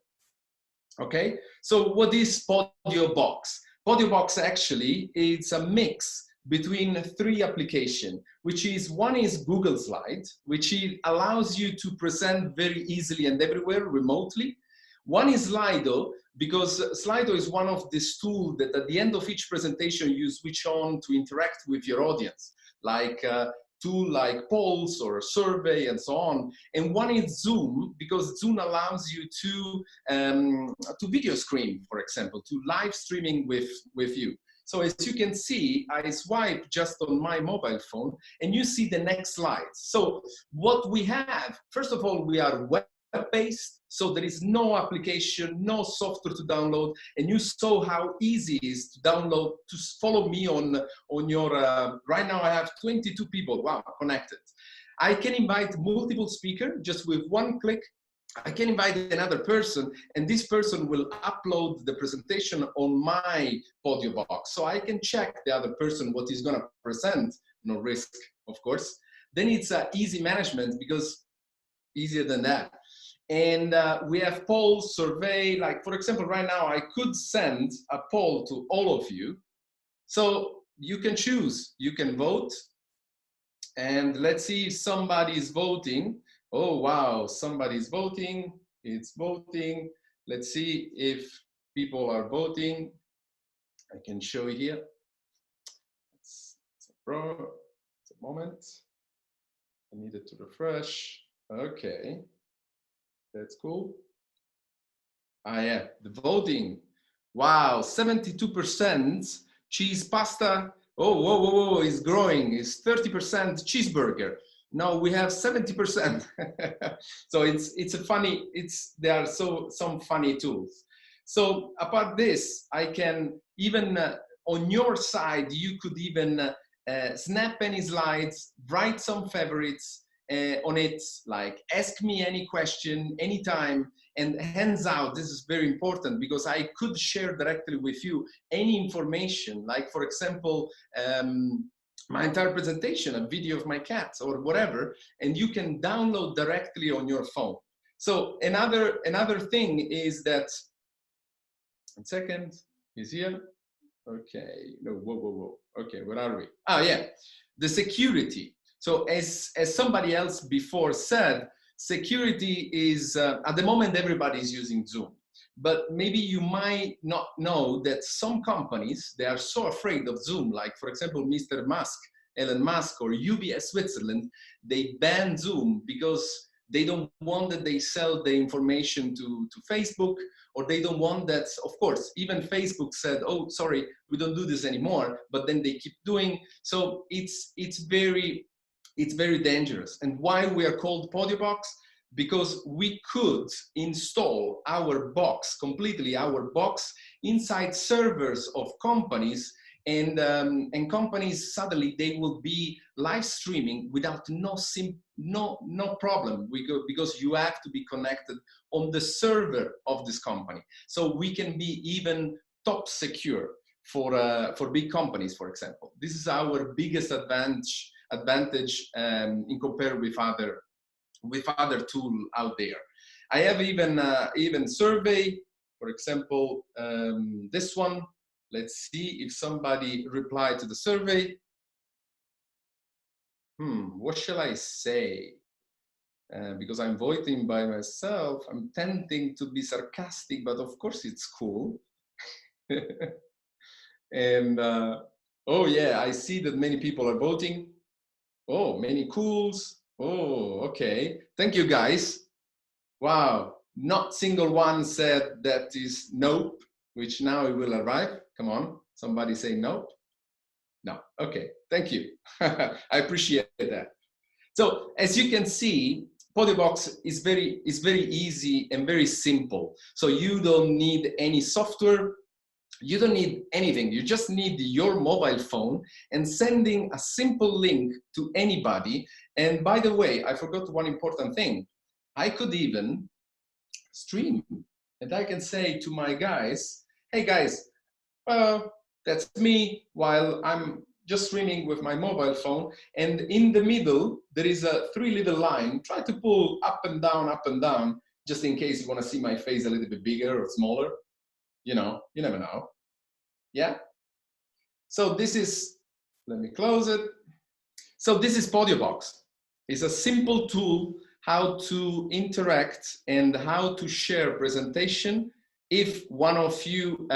Okay, so what is Podiobox? Podiobox actually is a mix between 3 applications, which is, one is Google Slides, which allows you to present very easily and everywhere remotely. One is Slido, because Slido is one of these tools that at the end of each presentation you switch on to interact with your audience, like tool like polls or a survey and so on. And one is Zoom, because Zoom allows you to video screen, for example, to live streaming with you. So as you can see, I swipe just on my mobile phone and you see the next slides. So what we have, first of all, we are web-based, so there is no application, no software to download, and you saw how easy it is to download, to follow me on your, right now I have 22 people, wow, connected. I can invite multiple speakers just with one click. I can invite another person, and this person will upload the presentation on my Podiobox. So I can check the other person what he's gonna present, no risk, of course. Then it's easy management, because easier than that. And we have polls, survey, like for example, right now I could send a poll to all of you. So you can choose, you can vote. And let's see if somebody is voting. Oh, wow, somebody's voting, it's voting. Let's see if people are voting. I can show you here. It's a moment. I needed to refresh. Okay, that's cool. Ah, yeah, the voting. Wow, 72% cheese pasta. Oh, whoa, whoa, whoa, it's growing. It's 30% cheeseburger. No, we have 70%. So it's a funny, there are some funny tools. So apart this, I can even on your side, you could even snap any slides, write some favorites on it, like ask me any question anytime, and hands out. This is very important, because I could share directly with you any information, like for example, my entire presentation, a video of my cats or whatever, and you can download directly on your phone. So another thing is that, 1 second, is here. Okay, no, whoa, whoa, whoa. Okay, where are we? Ah, yeah, the security. So as somebody else before said, security is, at the moment, everybody is using Zoom. But maybe you might not know that some companies, they are so afraid of Zoom, like for example, Mr. Musk, Elon Musk, or UBS Switzerland, they ban Zoom because they don't want that they sell the information to Facebook, or they don't want that, of course, even Facebook said, oh, sorry, we don't do this anymore, but then they keep doing. So it's very dangerous. And why we are called Podiobox? Because we could install our box, completely our box, inside servers of companies, and companies suddenly they will be live streaming without no problem, because you have to be connected on the server of this company. So we can be even top secure for big companies, for example. This is our biggest advantage in compare with other tool out there. I have even survey, for example, this one. Let's see if somebody replied to the survey. What shall I say? Because I'm voting by myself, I'm tending to be sarcastic, but of course it's cool. And oh yeah, I see that many people are voting. Oh, many cools. Oh, okay. Thank you, guys. Wow, not single one said that is nope, which now it will arrive. Come on, somebody say nope. No, okay, thank you. I appreciate that. So as you can see, Podiobox is very easy and very simple. So you don't need any software. You don't need anything. You just need your mobile phone and sending a simple link to anybody. And by the way, I forgot one important thing. I could even stream, and I can say to my guys, hey guys, that's me while I'm just streaming with my mobile phone. And in the middle, there is a 3 little line. Try to pull up and down, just in case you want to see my face a little bit bigger or smaller. You know, you never know. Yeah. So this is Let me close it. So this is Podiobox. It's a simple tool how to interact and how to share presentation. If one of you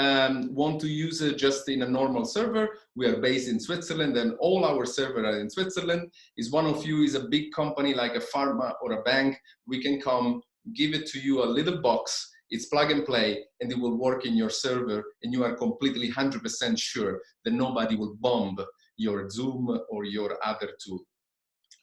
want to use it just in a normal server, we are based in Switzerland and all our servers are in Switzerland. If one of you is a big company like a pharma or a bank, we can come give it to you a little box. It's plug and play and it will work in your server and you are completely 100% sure that nobody will bomb your Zoom or your other tool.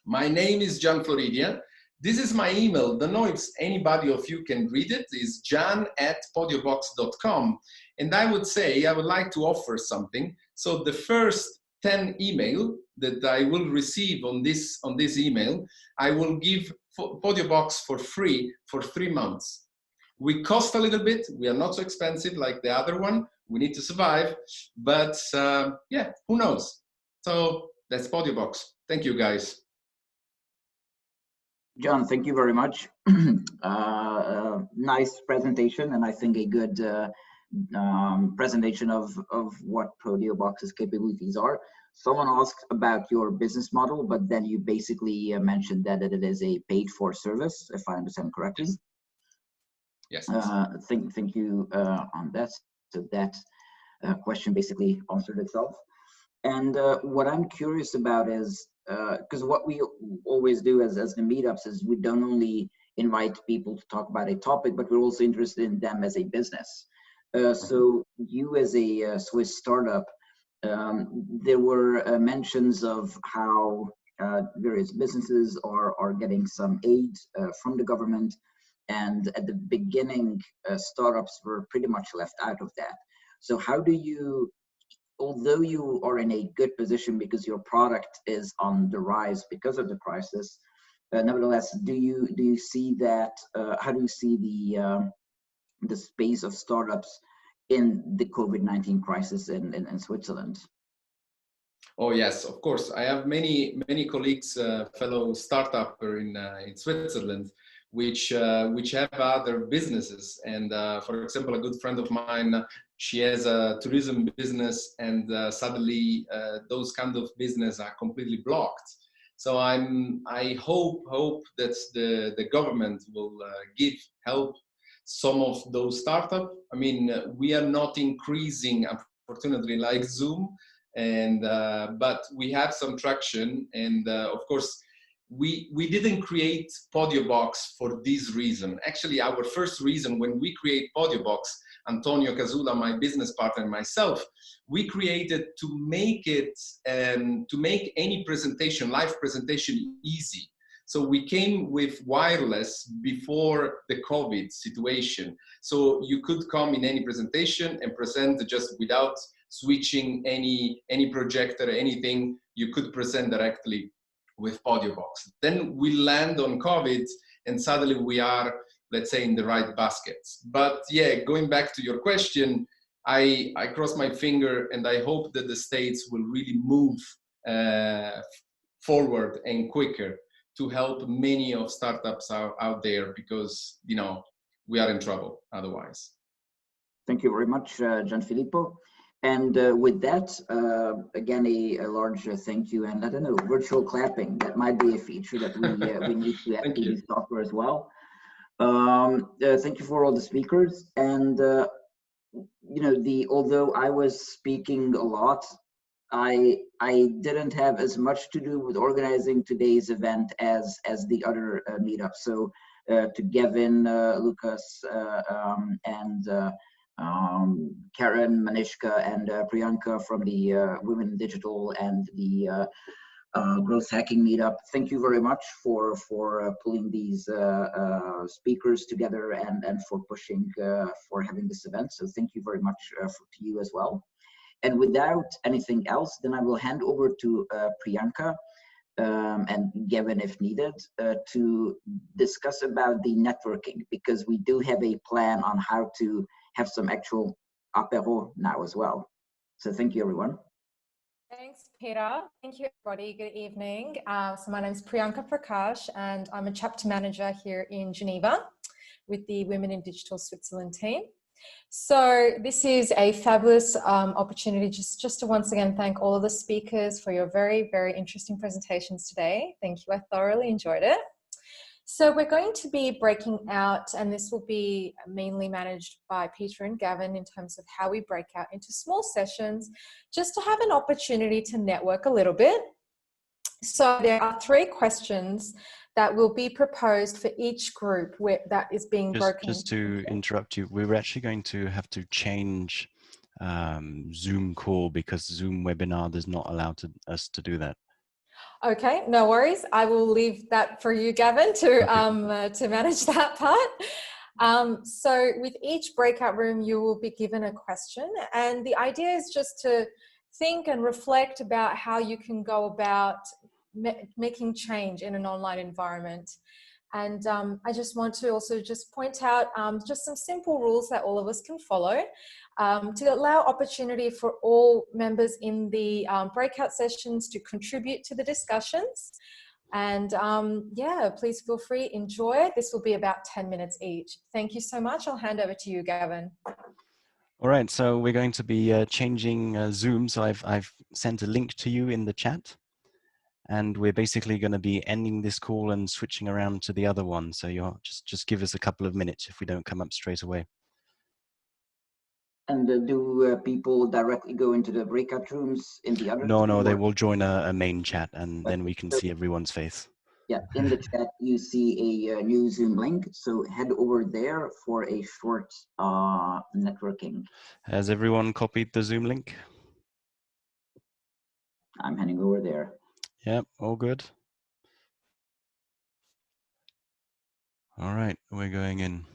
My name is Gian Floridia. This is my email. Don't know if anybody of you can read it. It's jan@podiobox.com. And I would say I would like to offer something. So the first 10 email that I will receive on this email, I will give Podiobox for free for 3 months. We cost a little bit. We are not so expensive like the other one. We need to survive. But yeah, who knows? So that's Podiobox. Thank you, guys. John, thank you very much. Nice presentation, and I think a good presentation of what Podiobox's capabilities are. Someone asked about your business model, but then you basically mentioned that it is a paid-for service, if I understand correctly. Yes. Thank you on that. So that question basically answered itself. And what I'm curious about is, because what we always do as the meetups is we don't only invite people to talk about a topic, but we're also interested in them as a business. So you as a Swiss startup, there were mentions of how various businesses are getting some aid from the government. And at the beginning, startups were pretty much left out of that. So how do you, although you are in a good position because your product is on the rise because of the crisis, nevertheless, do you see that? How do you see the space of startups in the COVID-19 crisis in Switzerland? Oh yes, of course. I have many colleagues, fellow startupper in Switzerland, which have other businesses. And for example, a good friend of mine, she has a tourism business, and suddenly those kind of business are completely blocked. So I hope that the government will help some of those startups. I mean, we are not increasing, unfortunately, like Zoom, and but we have some traction, and of course. We didn't create Podiobox for this reason. Actually, our first reason when we create Podiobox, Antonio Casula, my business partner, and myself, we created to make it, to make any presentation, live presentation, easy. So we came with wireless before the COVID situation. So you could come in any presentation and present just without switching any projector, anything. You could present directly with Podiobox. Then we land on COVID and suddenly we are, let's say, in the right baskets. But yeah, going back to your question, I cross my finger and I hope that the states will really move forward and quicker to help many of startups out there, because, you know, we are in trouble otherwise. Thank you very much, Gianfilippo. And with that, again, a large thank you. And I don't know, virtual clapping, that might be a feature that we need to add to this software as well. Thank you for all the speakers. And, you know, although I was speaking a lot, I didn't have as much to do with organizing today's event as the other meetups. So to Gavin, Lucas, and Karen, Manishka, and Priyanka from the Women in Digital and the Growth Hacking Meetup. Thank you very much for pulling these speakers together and for pushing for having this event. So thank you very much to you as well. And without anything else, then I will hand over to Priyanka and Gavin, if needed, to discuss about the networking, because we do have a plan on how to have some actual apéro now as well. So thank you, everyone. Thanks, Peter. Thank you, everybody. Good evening. So my name is Priyanka Prakash, and I'm a chapter manager here in Geneva with the Women in Digital Switzerland team. So this is a fabulous opportunity just to once again thank all of the speakers for your very, very interesting presentations today. Thank you, I thoroughly enjoyed it. So we're going to be breaking out, and this will be mainly managed by Peter and Gavin in terms of how we break out into small sessions, just to have an opportunity to network a little bit. So there are 3 questions that will be proposed for each group that is being broken. Just to interrupt you, we were actually going to have to change Zoom call because Zoom webinar does not allow us to do that. Okay, no worries. I will leave that for you, Gavin, to manage that part. So with each breakout room, you will be given a question, and the idea is just to think and reflect about how you can go about making change in an online environment. And I just want to also just point out just some simple rules that all of us can follow to allow opportunity for all members in the breakout sessions to contribute to the discussions. And yeah, please feel free, enjoy. This will be about 10 minutes each. Thank you so much. I'll hand over to you, Gavin. All right, so we're going to be changing Zoom. So I've sent a link to you in the chat. And we're basically going to be ending this call and switching around to the other one. So you're just give us a couple of minutes if we don't come up straight away. And do people directly go into the breakout rooms in the other? No, they will join a main chat, and then we can see everyone's face. Yeah, in the chat you see a new Zoom link. So head over there for a short networking. Has everyone copied the Zoom link? I'm heading over there. Yep, all good. All right, we're going in.